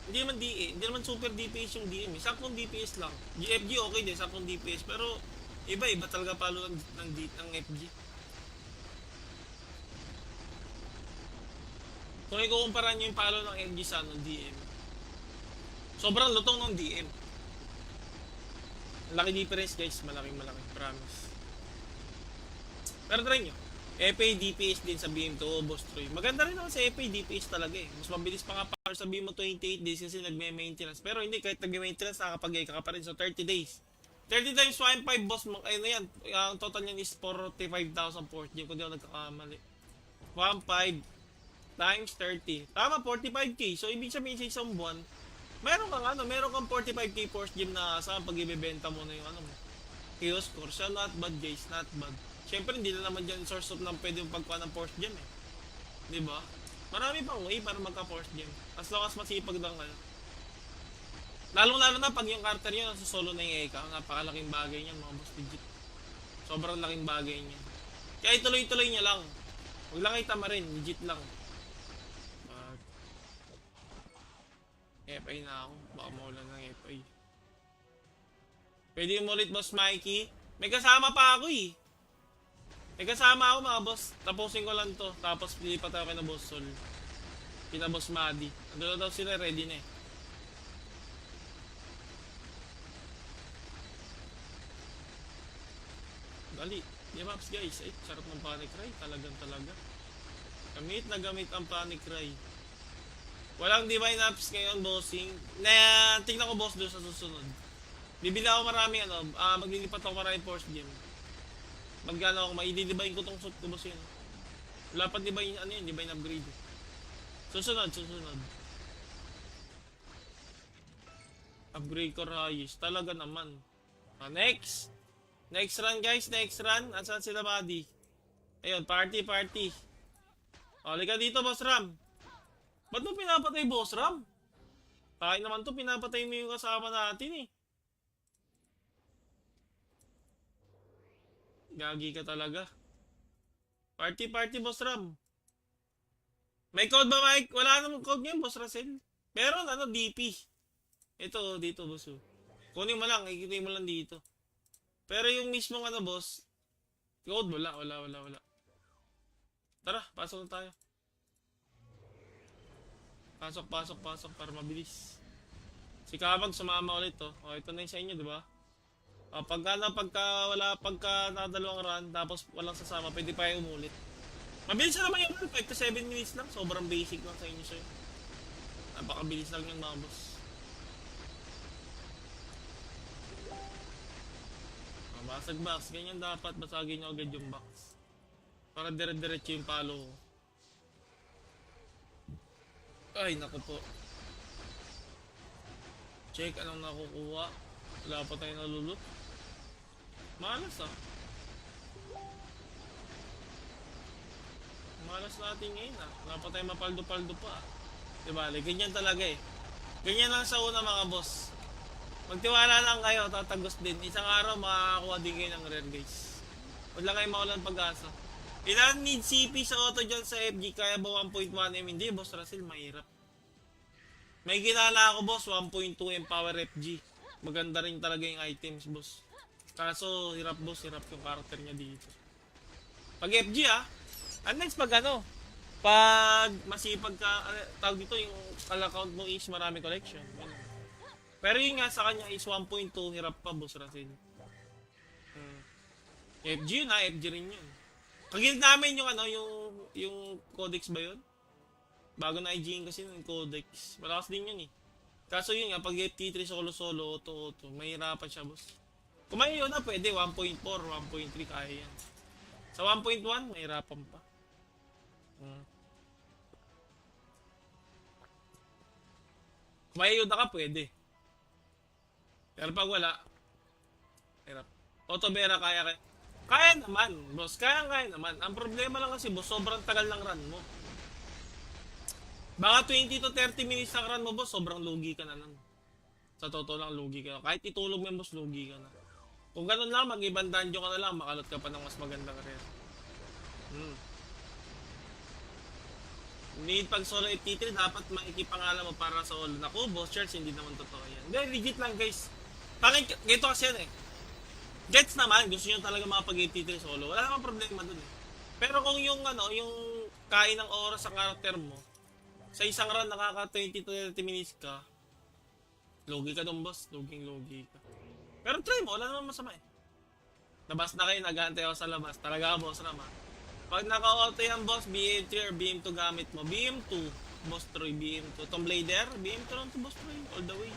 Hindi naman DA, hindi naman super DPS yung DM. Sakong DPS lang. FG okay din, sakong DPS. Pero, iba talaga palo ng FG. Kung ikukumpara nyo yung palo ng FG sa DM, sobrang lutong ng DM. Laki difference guys, malaking promise. Pero try nyo, FA DPS din sa BM2 Boss Troy. Maganda rin naman sa FA DPS talaga eh. Mas mabilis pa nga para sa BM 28 days kasi nagme-maintenance. Pero hindi, kahit nagme-maintenance nakakapag-eka ka pa rin. So 30 days. 30 times 1.5 boss, ayun na yan. Ang total niyan is 45,000 port gem kung di ako nagkakamali. 1.5 times 30. Tama, 45k. So, ibig sabihin sa isang buwan, meron kang 45k force gem na saan pag ibebenta mo na yung ano mo. Chaos core. So, not bad guys, not bad. Siyempre, hindi na naman dyan source of ng pwede yung pagkuha ng force gem eh. Diba? Marami pang way para magka-force gem. As long as masipag lang kayo. Lalong-lalo na pag yung character nyo nasa solo na yung Eka, napakalaking bagay niyan mga boss legit. Sobrang laking bagay niyan. Kaya ituloy-tuloy niya lang. Huwag lang kayo tamarin, legit lang. FI na ako. Baka maulan ng FI. Pwede yung ulit, Boss Mikey. May kasama pa ako eh. May kasama ako mga boss. Tapusin ko lang to. Tapos lilipat ako kay na Boss Sol. Kina Boss Madi. Andun daw sila, ready na eh. Dali. Maps guys. Ay, sarap ng Panic Cry. Talaga. Gamit na gamit ang Panic Cry. Walang divine ups ngayon, bossing. Na tingnan ko boss doon sa susunod. Bibili ako maraming maglilipat ako maraming force gem. Magkano ako, maidi-divine ko tong suit ko boss yun. Wala pa divine, divine upgrade. Susunod. Upgrade ko Rayos. Talaga naman. Next. Next run guys, next run. Asan sila buddy? Ayun, party. Halika dito boss Ram. Ba't mo pinapatay, Boss Ram? Tayo naman to, pinapatay mo yung kasama natin eh. Gagi ka talaga. Party, Boss Ram. May code ba, Mike? Wala namang code ngayon, Boss Russell. Meron, DP. Ito, dito, Boss. Kunin mo lang, ikituin mo lang dito. Pero yung mismong boss, code, wala. Tara, pasok na tayo. Pasok para mabilis. Si Kabag sumama ulit to. Ito na yung sa inyo, di ba? Pagka nakadalawang run, tapos walang sasama, pwede pa yung umulit. Mabilis na naman yung 5 to 7 minutes lang. Sobrang basic lang sa inyo sa'yo. Napakabilis lang yung mga boss. Basag box. Ganyan dapat. Basagin nyo agad yung box. Para dire-diretso yung palo ko. Ay, naku po. Check anong nakukuha. Wala pa tayo nalulot. Malas Malas natin ngayon Wala pa tayo mapaldo-paldo pa. Diba? Ganyan talaga eh. Ganyan lang sa una mga boss. Magtiwala lang kayo, tatagos din. Isang araw makakakuha din kayo ng rare guys. Huwag lang kayo mawalan pag-asa. Ilan need CP sa auto dyan sa FG? Kaya ba 1.1M? Hindi, boss Russell, mahirap. May kilala ako, boss, 1.2M power FG. Maganda rin talaga yung items, boss. Kaso, hirap, boss, hirap yung karakter niya dito. Pag FG, unless pag ano, pag masipag ka, tawag dito, yung account mo is marami collection. Ganun. Pero yun nga, sa kanya is 1.2, hirap pa, boss Russell. FG yun, FG rin yun. Kagild namin yung ano, yung codex ba yun? Bago na IGN kasi yung codex. Malakas din yun eh. Kaso yun nga, pag FT3 solo-solo, auto-auto, mahirapan siya, boss. Kung may yun na, pwede, 1.4, 1.3, kaya yan. Sa 1.1, mahirapan pa. Kung may yun na ka, pwede. Pero pag wala, hirap. Auto Vera, kaya. Kaya naman, boss. Kaya naman. Ang problema lang kasi, boss, sobrang tagal ng run mo. Baka 20 to 30 minutes ng run mo, boss, sobrang lugi ka na nun. Sa totoo lang, lugi ka na. Kahit itulog mo, boss, lugi ka na. Kung ganun lang, mag-ibang dungeon ka na lang, makalot ka pa ng mas magandang career. Need pag solo FT3, dapat maikipangalan mo para sa all. Naku, boss, church, hindi naman totoo yan. Hindi, legit lang, guys. Ganito kasi yan eh. Gets naman, gusto nyo talaga makapag-FT3 solo. Wala namang problema dun eh. Pero kung yung ano, yung kain ng oras sa karakter mo, sa isang run nakaka 20 to 30 minutes ka, logi ka dun, boss. Logi ka. Pero try mo, wala namang masama eh. Labas na kayo, nag-aantay ako sa labas. Talaga ka, boss Ram. Pag naka-auto yan, boss, BM3 or BM2 gamit mo. BM2, boss Troy, BM2. Tomb Raider, BM2 lang to, boss Troy, all the way.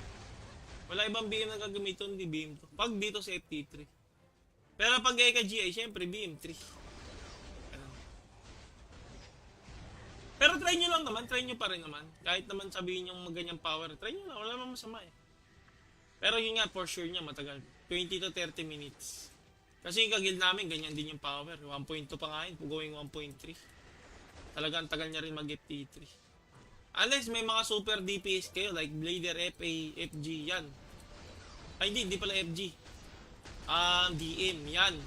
Wala ibang BM na gagamitin, hindi BM2. Pag dito sa FT3. Pero pag gaya ka GI, syempre BM3. Pero try nyo lang naman, try nyo pa rin naman. Kahit naman sabihin yung maganyang power, try nyo lang, wala namang masama eh. Pero yun nga, for sure niya, matagal. 20 to 30 minutes. Kasi yung kagil namin, ganyan din yung power. 1.2 pa nga yun, going 1.3. Talagang tagal niya rin mag-FT3. Unless may mga super DPS kayo, like Blader, FA, FG, yan. Ay, hindi pala FG. DM, yan.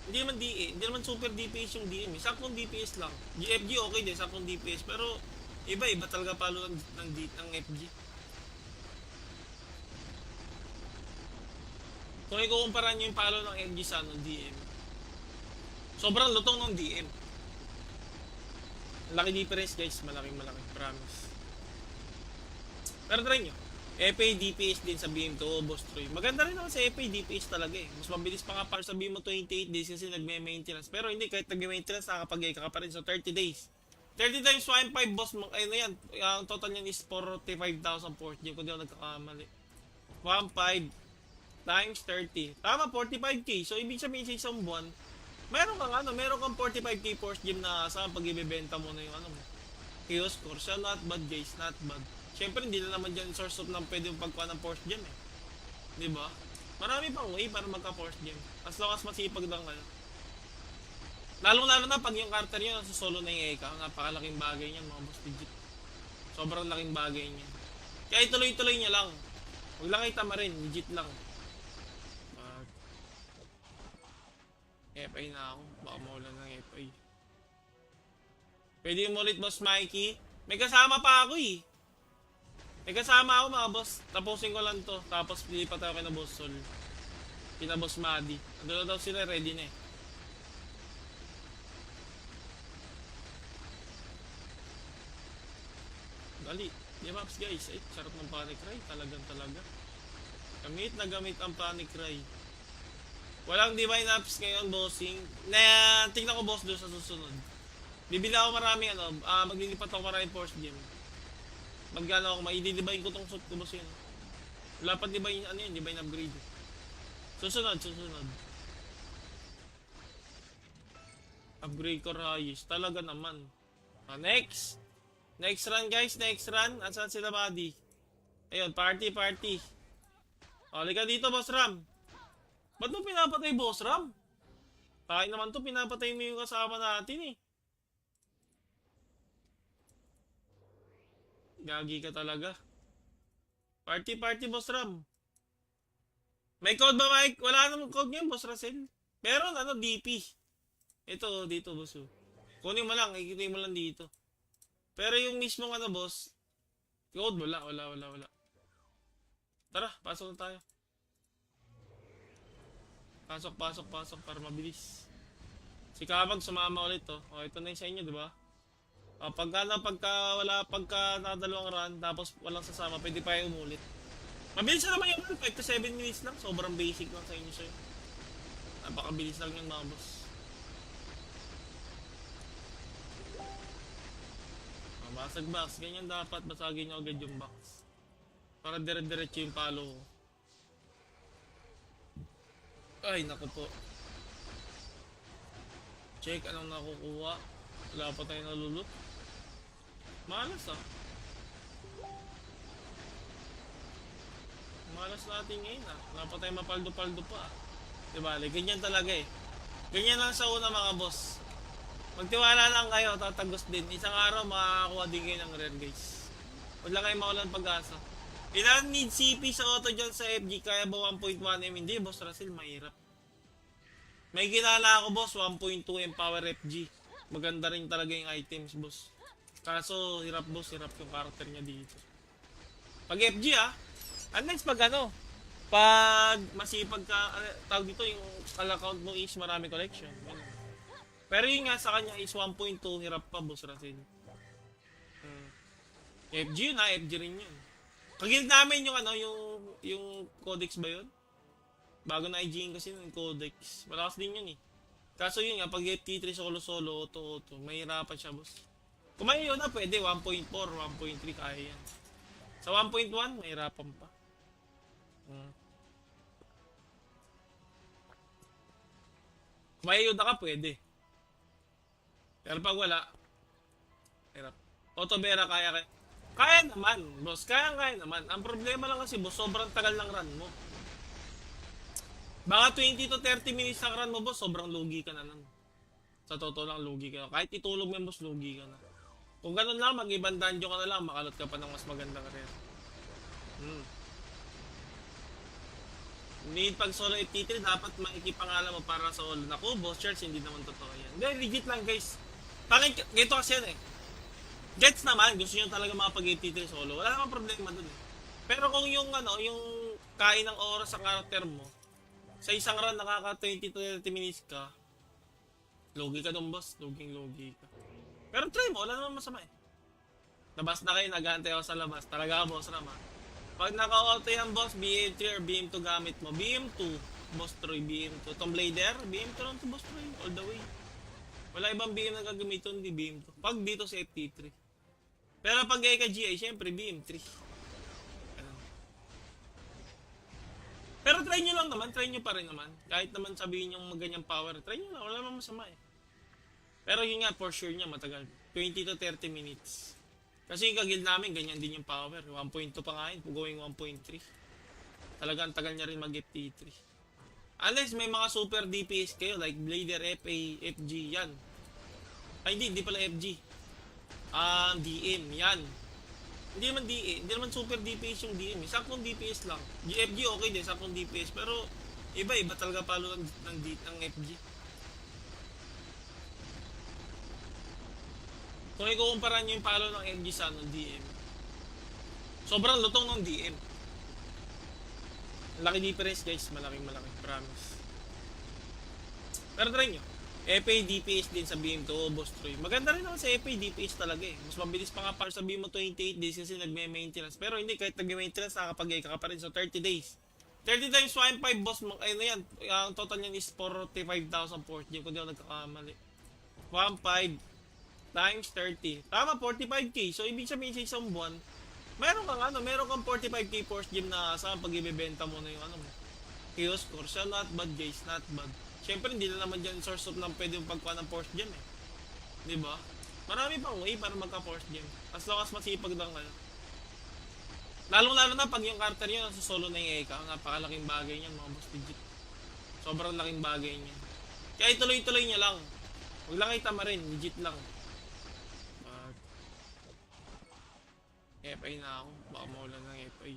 Hindi naman DA, hindi naman super DPS yung DM. Saktong DPS lang. FG okay din, saktong DPS. Pero iba talaga palo ng FG. Kung ikukumpara nyo yung palo ng FG sa DM, sobrang lutong ng DM. Laki difference guys, malaking promise. Pero try nyo. FA DPS din sa BM2, Boss Troy. Maganda rin naman sa FA DPS talaga eh. Mas mabilis pa nga para sa BM mo 28 days kasi nagme-maintenance. Pero hindi, kahit nagme-maintenance, nakakapag-eka ka pa rin. So 30 days. 30 times 1.5 boss, ayun na yan. Ang total niyan is 45,000 port gem kung di ako nagkakamali. 1.5 times 30. Tama, 45k. So ibig sabihin sa isang buwan, meron kang 45k port gem na sa pag ibebenta mo na yung ano mo. Chaos core. So not bad guys, not bad. Siyempre, hindi na naman dyan source of ng pwede yung pagkuha ng force gem eh. Diba? Marami pang way para magka-force gem. As long as masipag lang kayo. Lalong-lalo na pag yung character nyo nasa solo na yung Eka, napakalaking bagay niyan mga boss legit. Sobrang laking bagay niyan. Kaya ituloy-tuloy niya lang. Huwag lang kayo tamarin, legit lang. FI na ako. Baka maulan ng FI. Pwede yung ulit, Boss Mikey. May kasama pa ako eh. May kasama ako mga boss. Tapusin ko lang to. Tapos lilipat ako kay na Boss Sol. Kina Boss Madi. Andun na daw sila, ready na eh. Dali. Maps guys. Ay, sarap ng Panic Cry. Talaga. Gamit na gamit ang Panic Cry. Walang divine ups ngayon, bossing. Tingnan ko boss doon sa susunod. Bibili ako maraming maglilipat ako maraming force gem. Magkano ako, maididivine ko tong suit ko boss yun. Wala pa divine, divine upgrade. Susunod. Upgrade ko Rayos. Talaga naman. Next run guys, next run. Asan sila buddy? Ayun, party. Halika dito, Boss Ram. Ba't mo pinapatay, Boss Ram? Tayo naman to, pinapatay mo yung kasama natin eh. Gagi ka talaga. Party, Boss Ram. May code ba, Mike? Wala namang code ngayon, Boss Russell. Meron, DP. Ito, dito, boss. Oh. Kunin mo lang, ikitay mo lang dito. Pero yung mismong ano, boss, code, wala. Tara, pasok na tayo. Pasok para mabilis. Si Kabag sumama ulit to. Oh, ito na yung sa inyo, di ba? Oh, pagka nakadalawang run, tapos walang sasama, pwede pa yung umulit. Mabilis na naman yung 5 to 7 minutes lang. Sobrang basic lang sa inyo sa'yo. Napakabilis lang yung mga boss. Oh, basag box. Ganyan dapat. Basagin nyo agad yung box. Para dire-diretso yung palo ko. Ay, naku po. Check anong nakukuha. Wala pa tayo nalulot. Malas ah. Malas natin ngayon ah. Wala pa tayo mapaldo-paldo pa. Diba? Ganyan talaga eh. Ganyan lang sa una mga boss. Magtiwala lang kayo, tatagos din. Isang araw makakakuha din kayo ng rare guys. Huwag lang kayo mawalan pag-asa. Ilan need CP sa auto dyan sa FG? Kaya ba 1.1M? Hindi boss Russell, mahirap. May kilala ako boss, 1.2M power FG. Maganda rin talaga yung items boss. Kaso hirap boss, hirap yung character niya dito. Pag FG ah, unless pag ano, pag masipag ka, tawag dito yung account mo is marami collection. Pero yun nga sa kanya is 1.2, hirap pa boss Russell. FG yun ha, FG rin yun. Kagil namin yung ano, yung codex ba yun? Bago na IG kasi yung codex. Malakas din yun eh. Kaso yun nga, pag FT3 solo-solo, auto-auto, mahirapan siya boss. Kung may yun na, pwede 1.4, 1.3, kaya yan. Sa 1.1, mahirapan pa. Kung may yun na ka, pwede. Pero pag wala, hirap. Auto-Vera kaya. Kaya naman, boss. Kaya naman. Ang problema lang kasi, boss, sobrang tagal ng run mo. Baka 20 to 30 minutes ng run mo, boss, sobrang lugi ka na nun. Sa totoo lang, lugi ka na. Kahit itulog mo, boss, lugi ka na. Kung ganun lang, mag-ibang dungeon ka na lang, makalot ka pa ng mas magandang rare. Need pag solo FT3, dapat maikipangalan mo para sa all. Naku, boss, church, hindi naman totoo yan. Hindi, legit lang, guys. Ganito kasi yan eh. Gets naman, gusto nyo talaga makapag-FT3 solo. Wala namang problema dun eh. Pero kung yung ano, yung kain ng oras sa karakter mo, sa isang run nakaka 20 to 30 minutes ka, logi ka dun boss, logi ka. Pero try mo, wala namang masama eh. Labas na kayo, nag-aantay ako sa labas. Talaga boss Ram ha. Pag naka-auto yan boss, BM3 or BM2 gamit mo. BM2, boss Troy, BM2. Tomb Raider, BM2 lang to boss Troy, all the way. Wala ibang BM na gagamitin, hindi BM2. Pag dito sa FT3. Pero pag gaya ka GI, syempre BM3. Pero try nyo lang naman, try nyo pa rin naman. Kahit naman sabihin yung maganyang power, try nyo lang, wala namang masama eh. Pero yun nga, for sure niya, matagal. 20 to 30 minutes. Kasi yung kagil namin, ganyan din yung power. 1.2 pa nga yun, going 1.3. Talagang tagal niya rin mag-FT3. Unless may mga super DPS kayo, like Blader, FA, FG, yan. Ay, hindi pala FG. DM, yan. Hindi naman super DPS yung DM. Saktong DPS lang. FG okay din, saktong DPS. Pero iba talaga palo ng FG. Kung ikukumpara nyo yung palo ng FG sa DM, sobrang lutong ng DM. Laki difference guys, malaki, promise. Pero try nyo. FA DPS din sa BM2, boss Troy. Maganda rin naman sa FA DPS talaga eh. Mas mabilis pa nga para sa BM mo 28 days kasi nagme-maintenance. Pero hindi, kahit nagme-maintenance, nakakapag-eka ka pa rin. So 30 days. 30 times 1.5 boss, ayun na yan. Ang total niyan is 45,000 port gem kung di ako nagkakamali. 1.5 times 30. Tama, 45k. So ibig sabihin sa isang buwan, meron kang 45k port gem na saan pag ibebenta mo na yung ano mo. Chaos core. So not bad guys, not bad. Siyempre, hindi na naman dyan source of ng pwede yung pagkuha ng force gem eh. Diba? Marami pang way para magka-force gem. As long as masipag lang kayo. Lalong-lalo na pag yung character nyo nasa solo na yung Eka. Napakalaking bagay niyan mga boss legit. Sobrang laking bagay niyan. Kaya ituloy-tuloy nyo lang. Huwag lang kayo tamarin. Legit lang. FI na ako. Baka maulan ng FI.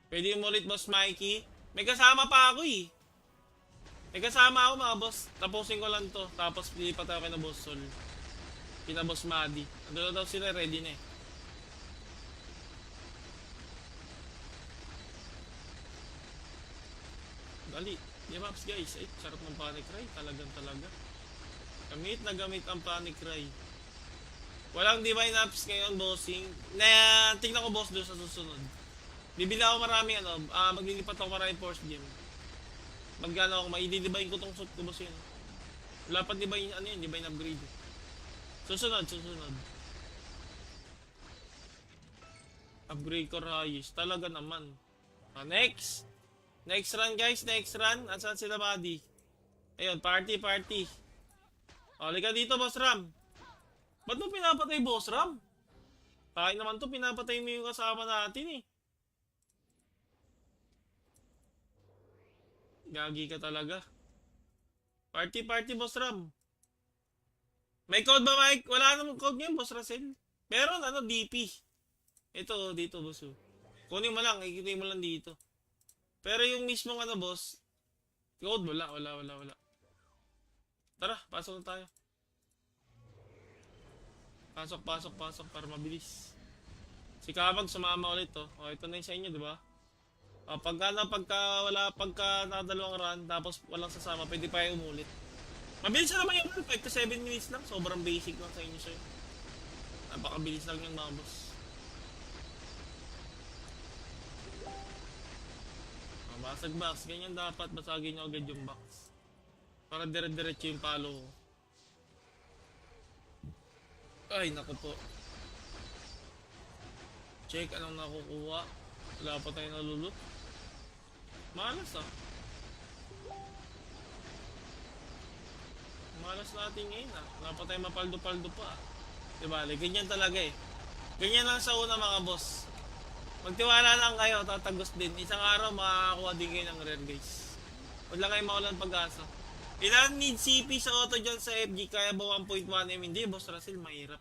Pwede mo ulit boss Mikey. May kasama pa ako eh. Eh kasama ako mga boss. Tapusin ko lang to. Tapos lilipat tayo kay na Boss Sol. Kina Boss Madi. Andun na daw sila, ready na eh. Dali. Di maps guys. Ay, sarap ng panic cry. Talagang talaga. Gamit na gamit ang panic cry. Walang divine apps ngayon, bossing. Na, tingnan ko boss doon sa susunod. Bibili ako marami maglilipat ako maraming force gem. Magkano ako, maididivine ko tong suit ko boss yun. Wala pa divine, divine upgrade. Susunod. Upgrade ko Rayos. Talaga naman. Next. Next run guys, next run. Asan sila buddy? Ayun, party. O, lika dito boss Ram. Ba't mo pinapatay boss Ram? Tayo naman to, pinapatay mo yung kasama natin eh. Gagi ka talaga. Party boss Ram. May code ba Mike? Wala namang code ngayon boss Russell. Meron DP. Ito dito boss. Kunin mo lang, ikituin mo lang dito. Pero yung mismong boss, code wala. Tara, pasok na tayo. Pasok para mabilis. Si Kabag sumama ulit to. O ito na yung sa inyo, di ba? Pagka nakadalawang run, tapos walang sasama, pwede pa yung umulit. Mabilis na naman yung 5 to 7 minutes lang. Sobrang basic lang sa inyo sa'yo. Napakabilis lang yung mga boss. Basag box. Ganyan dapat. Basagin nyo agad yung box. Para dire-diretso yung palo. Ay, naku po. Check anong nakukuha. Wala pa tayo nalulot. Malas Malas natin ngayon Wala pa tayo mapaldo-paldo pa. Diba? Ganyan talaga eh. Ganyan lang sa una mga boss. Magtiwala lang kayo, tatagos din. Isang araw makakakuha din kayo ng rare guys. Huwag lang kayo mawalan pag-asa. Ilan need CP sa auto dyan sa FG? Kaya ba 1.1M? Hindi, boss Russell, mahirap.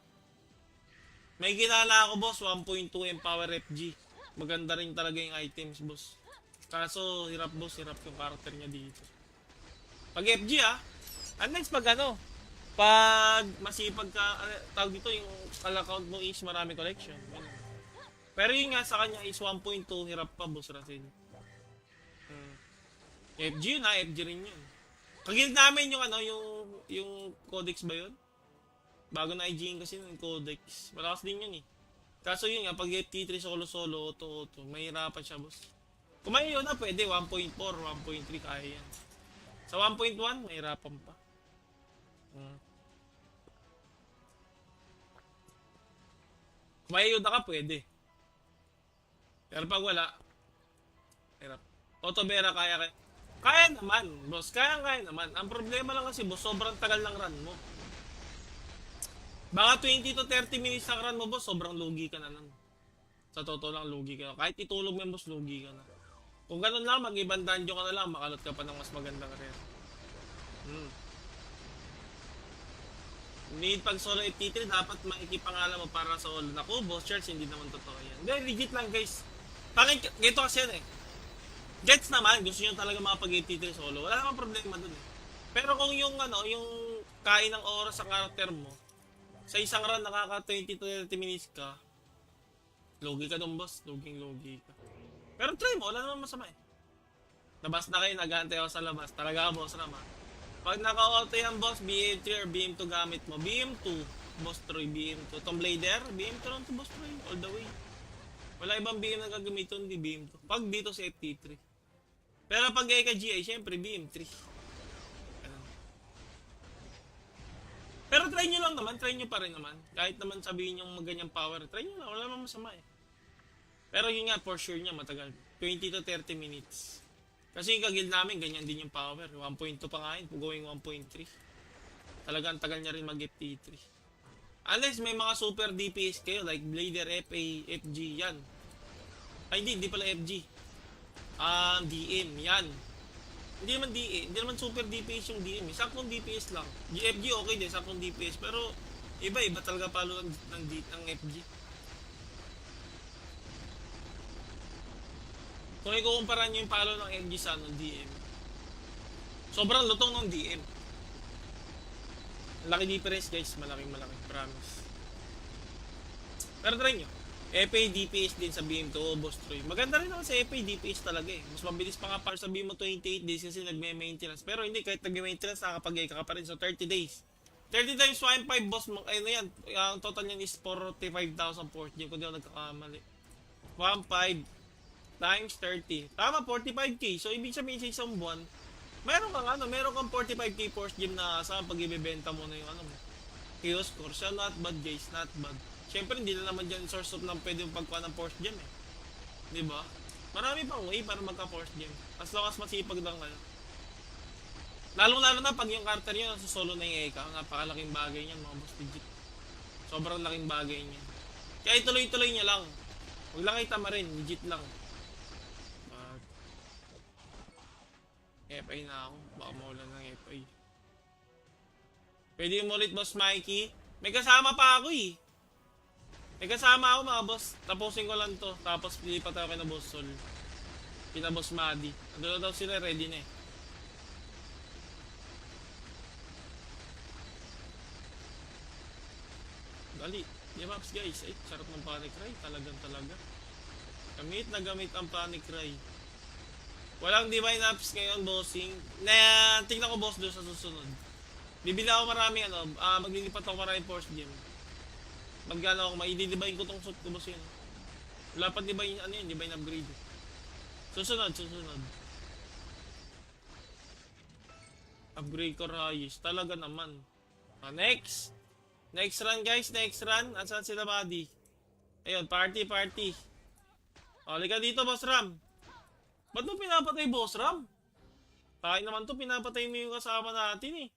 May kilala ako, boss, 1.2M power FG. Maganda rin talaga yung items, boss. Kaso, hirap, boss, hirap yung karakter niya dito. Pag FG, unless pag pag masipag ka, tawag dito, yung account mo is marami collection. Pero yun nga sa kanya is 1.2, hirap pa, boss Russell. FG yun FG rin yun. Kagilid namin yung codex ba yun? Bago na IG kasi yung codex. Malakas din yun eh. Kaso yun nga, pag FT3 solo, auto, mahirapan siya boss. Kung may yun pwede, 1.4, 1.3, kaya yan. Sa 1.1, mahirapan pa. Kung may yun ka, pwede. Pero pag wala, hirap. Auto-Vera kaya naman, boss. Kaya naman. Ang problema lang kasi, boss, sobrang tagal ng run mo. Baka 20 to 30 minutes ng run mo, boss, sobrang lugi ka na lang. Sa totoo lang, lugi ka na. Kahit itulog mo, boss, lugi ka na. Kung ganun lang, mag-ibang dungeon ka na lang, makalot ka pa ng mas magandang rare. Need pag solo FT3, dapat maikipangalan mo para sa all. Naku, boss, Charles, hindi naman totoo yan. Hindi, legit lang, guys. Ganito kasi yan eh. Gets naman, gusto nyo talaga makapag-FT3 solo. Wala namang problema dun eh. Pero kung yung yung kain ng oras sa karakter mo, sa isang run nakaka 20 to 30 minutes ka, logi ka dun boss, logi ka. Pero try mo, wala namang masama eh. Labas na kayo, nag-aantay ako sa labas. Talaga boss naman. Pag naka-auto yan boss, BM3 or BM2 gamit mo. BM2, boss Troy, BM2. Tomb Raider, BM2 lang to boss Troy, all the way. Wala ibang BM na gagamitin, hindi BM2. Pag dito sa FT3. Pero pag GI, syempre BM3. Pero try nyo lang naman, try nyo pa rin naman. Kahit naman sabihin yung maganyang power, try nyo lang, wala namang masama eh. Pero yun nga, for sure niya, matagal. 20 to 30 minutes. Kasi yung kagil namin, ganyan din yung power. 1.2 pa nga yun, going 1.3. Talagang tagal niya rin mag-FT3. Unless may mga super DPS kayo, like Blader, FA, FG, yan. Ay, hindi pala FG. DM, yan. Hindi naman super DPS yung DM. Saktong DPS lang. FG okay din, saktong DPS. Pero, iba talaga palo ng FG. Kung ikukumpara nyo yung palo ng FG sa DM, Sobrang lutong ng DM. Laki difference guys, malaki, promise. Pero try nyo. FA DPS din sabihin to, Boss Troy. Maganda rin naman sa FA DPS talaga eh. Mas mabilis pa nga para sabihin mo 28 days kasi nagme-maintenance. Pero hindi, kahit nagme-maintenance, nakakapag-eka ka pa rin. So 30 days. 30 times 1.5 boss, ano yan, ang total niyan is 45,000 port gem kung di ako nagkakamali. 1.5 times 30. Tama, 45k. So ibig sabihin sa isang buwan, meron kang 45k port gem na saan pag ibebenta mo na yung ano mo. Chaos score. So not bad guys, not bad. Siyempre hindi na naman dyan source of ng pwede yung pagkuha ng force gem eh. Diba? Marami pang way para magka-force gem. As long as masipag lang kayo. Lalong-lalo na pag yung Carter nyo nasa solo na yung Eka. Napakalaking bagay niyan mga boss legit. Sobrang laking bagay niyan. Kaya ituloy-tuloy niya lang. Huwag lang kayo tamarin. Legit lang. FA na ako. Baka maulan ng FA. Pwede mo ulit boss Mikey. May kasama pa ako eh. May kasama ako mga boss. Tapusin ko lang to. Tapos pilipat tayo kay na boss Sol. Kina boss Madi. Ando na daw sila, ready na eh. Dali. Maps guys. Ay, sarap ng panic cry. Talagang talaga. Gamit na gamit ang panic cry. Walang divine apps ngayon, bossing. Na, tingnan ko boss doon sa susunod. Bibili ako marami maglilipat ako maraming force gem. Magkano ako, maididivine ko tong suit ko boss yun. Wala pa divine, divine upgrade. Susunod. Upgrade ko Rayos. Talaga naman. Next. Next run guys, next run. Asan sila buddy? Ayun, party. Halika dito boss Ram. Ba't mo pinapatay boss Ram? Tayo naman to, pinapatay mo yung kasama natin eh.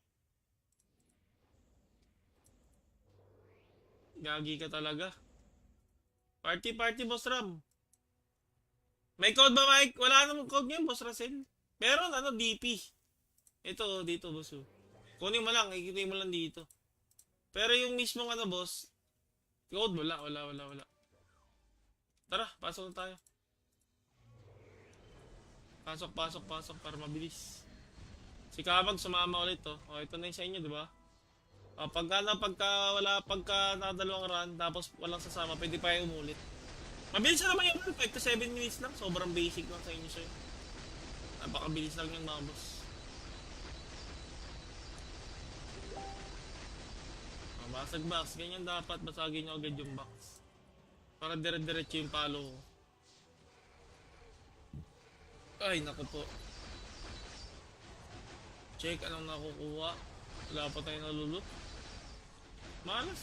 Gagi ka talaga. Party boss Ram. May code ba Mike? Wala namang code ngayon boss Russell. Meron DP. Ito dito boss. Kunin mo lang, ikitay mo lang dito. Pero yung mismong boss, code wala. Tara, pasok na tayo. Pasok para mabilis. Si Kabag sumama ulit to. Ito na yung sa inyo, di ba? Pagka nakadalawang run, tapos walang sasama, pwede pa yung umulit. Mabilis na naman yung 5 to 7 minutes lang. Sobrang basic lang sa inyo sa'yo. Napakabilis lang yung mga boss. Basag box. Ganyan dapat. Basagin nyo agad yung box. Para dire-diretso yung palo. Ay, naku po. Check anong nakukuha. Wala pa tayo nalulot. Malas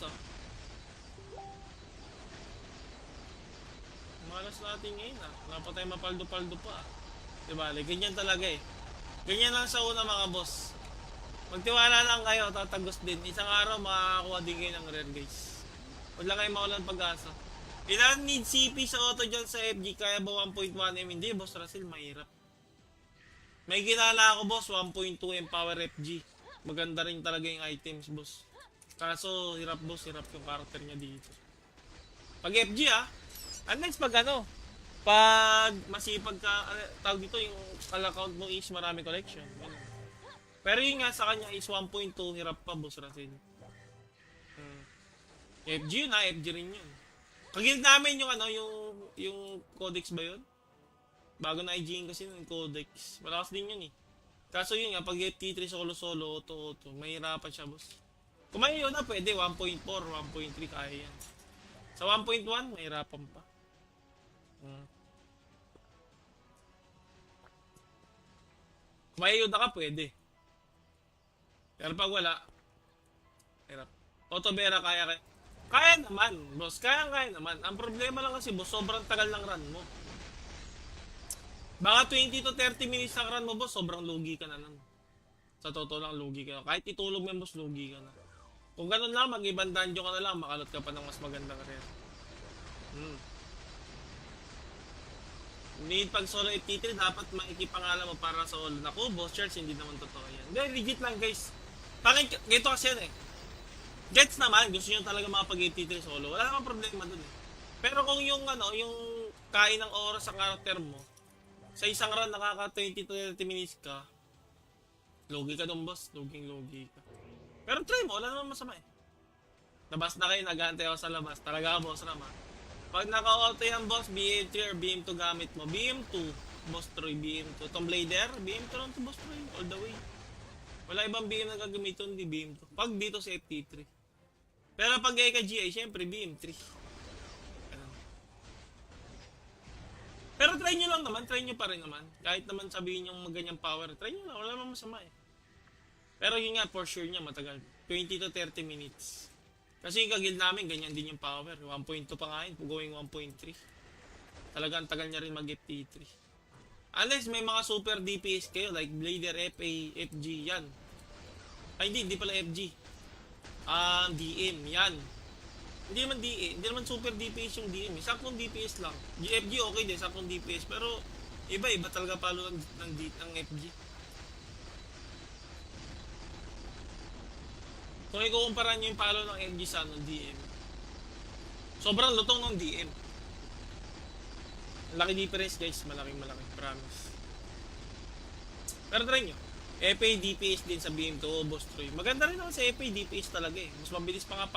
Malas natin ngayon Wala pa tayo mapaldo-paldo pa. Diba? Ganyan talaga eh. Ganyan lang sa una mga boss. Magtiwala lang kayo, tatagos din. Isang araw makakakuha din kayo ng rare guys. Huwag lang kayo mawalan pag-asa. Ilan need CP sa auto dyan sa FG? Kaya ba 1.1M? Hindi boss Russell, mahirap. May ginala ako boss, 1.2M power FG. Maganda rin talaga yung items boss. Kaso hirap boss, hirap yung character niya dito. Pag FG unless pag pag masipag ka, tawag dito yung account mo is marami collection. Pero yun nga sa kanya is 1.2, hirap pa boss Russell. FG yun FG rin yun. Pagilid namin yung yung codex ba yun? Bago na IG kasi yung codex. Malakas din yun eh. Kaso yun nga, pag T3 solo, auto, mahirapan siya boss. Kung may yun pwede, 1.4, 1.3, kaya yan. Sa 1.1, mahirapan pa. Kung may yun pwede. Pero pag wala, hirap. Auto-Vera kaya naman, boss. Kaya naman. Ang problema lang kasi, boss, sobrang tagal ng run mo. Baka 20 to 30 minutes ng run mo, boss, sobrang lugi ka na nun. Sa totoo lang, lugi ka na. Kahit itulog mo, boss, lugi ka na. Kung ganun lang, mag-ibang dungeon ka na lang, makalot ka pa ng mas magandang rare. Need pag solo FT3, dapat maikipangalan mo para sa all. Naku, boss Charles, hindi naman totoo yan. Hindi, legit lang, guys. Ganito kasi yan eh. Gets naman, gusto nyo talaga makapag-FT3 solo. Wala namang problema dun eh. Pero kung yung yung kain ng oras sa karakter mo, sa isang run nakaka 20 to 30 minutes ka, Logi ka dun, boss. Logi ka. Pero try mo, wala naman masama eh. Labas na kayo, nag-aantay ako sa labas. Talaga, boss Ram ha. Pag naka-auto yan, boss, BM3 or BM2 gamit mo. BM2, boss Troy, BM2. Tomb Raider, BM2 lang to, boss Troy, all the way. Wala ibang BM na gagamitin, hindi BM2. Pag dito sa FT3. Pero pag ka GI, syempre BM3. Ganun. Pero try nyo lang naman, try nyo pa rin naman. Kahit naman sabihin yung maganyang power, try nyo lang, wala naman masama eh. Pero yun nga, for sure niya, matagal. 20 to 30 minutes. Kasi yung kagil namin, ganyan din yung power. 1.2 pa nga yun, going 1.3. Talagang tagal niya rin mag-FT3. Unless may mga super DPS kayo, like Blader, FA, FG, yan. Ay, hindi pala FG. DM, yan. Hindi naman super DPS yung DM. Saktong DPS lang. FG okay din, saktong DPS. Pero, iba talaga palo ng FG. Kung ikukumpara nyo yung palo ng FG sa DM, sobrang lutong ng DM. Laki difference guys, malaking promise. Pero try nyo. FA DPS din sa BM2, Boss Troy. Maganda rin naman sa FA DPS talaga eh. Mas mabilis pa nga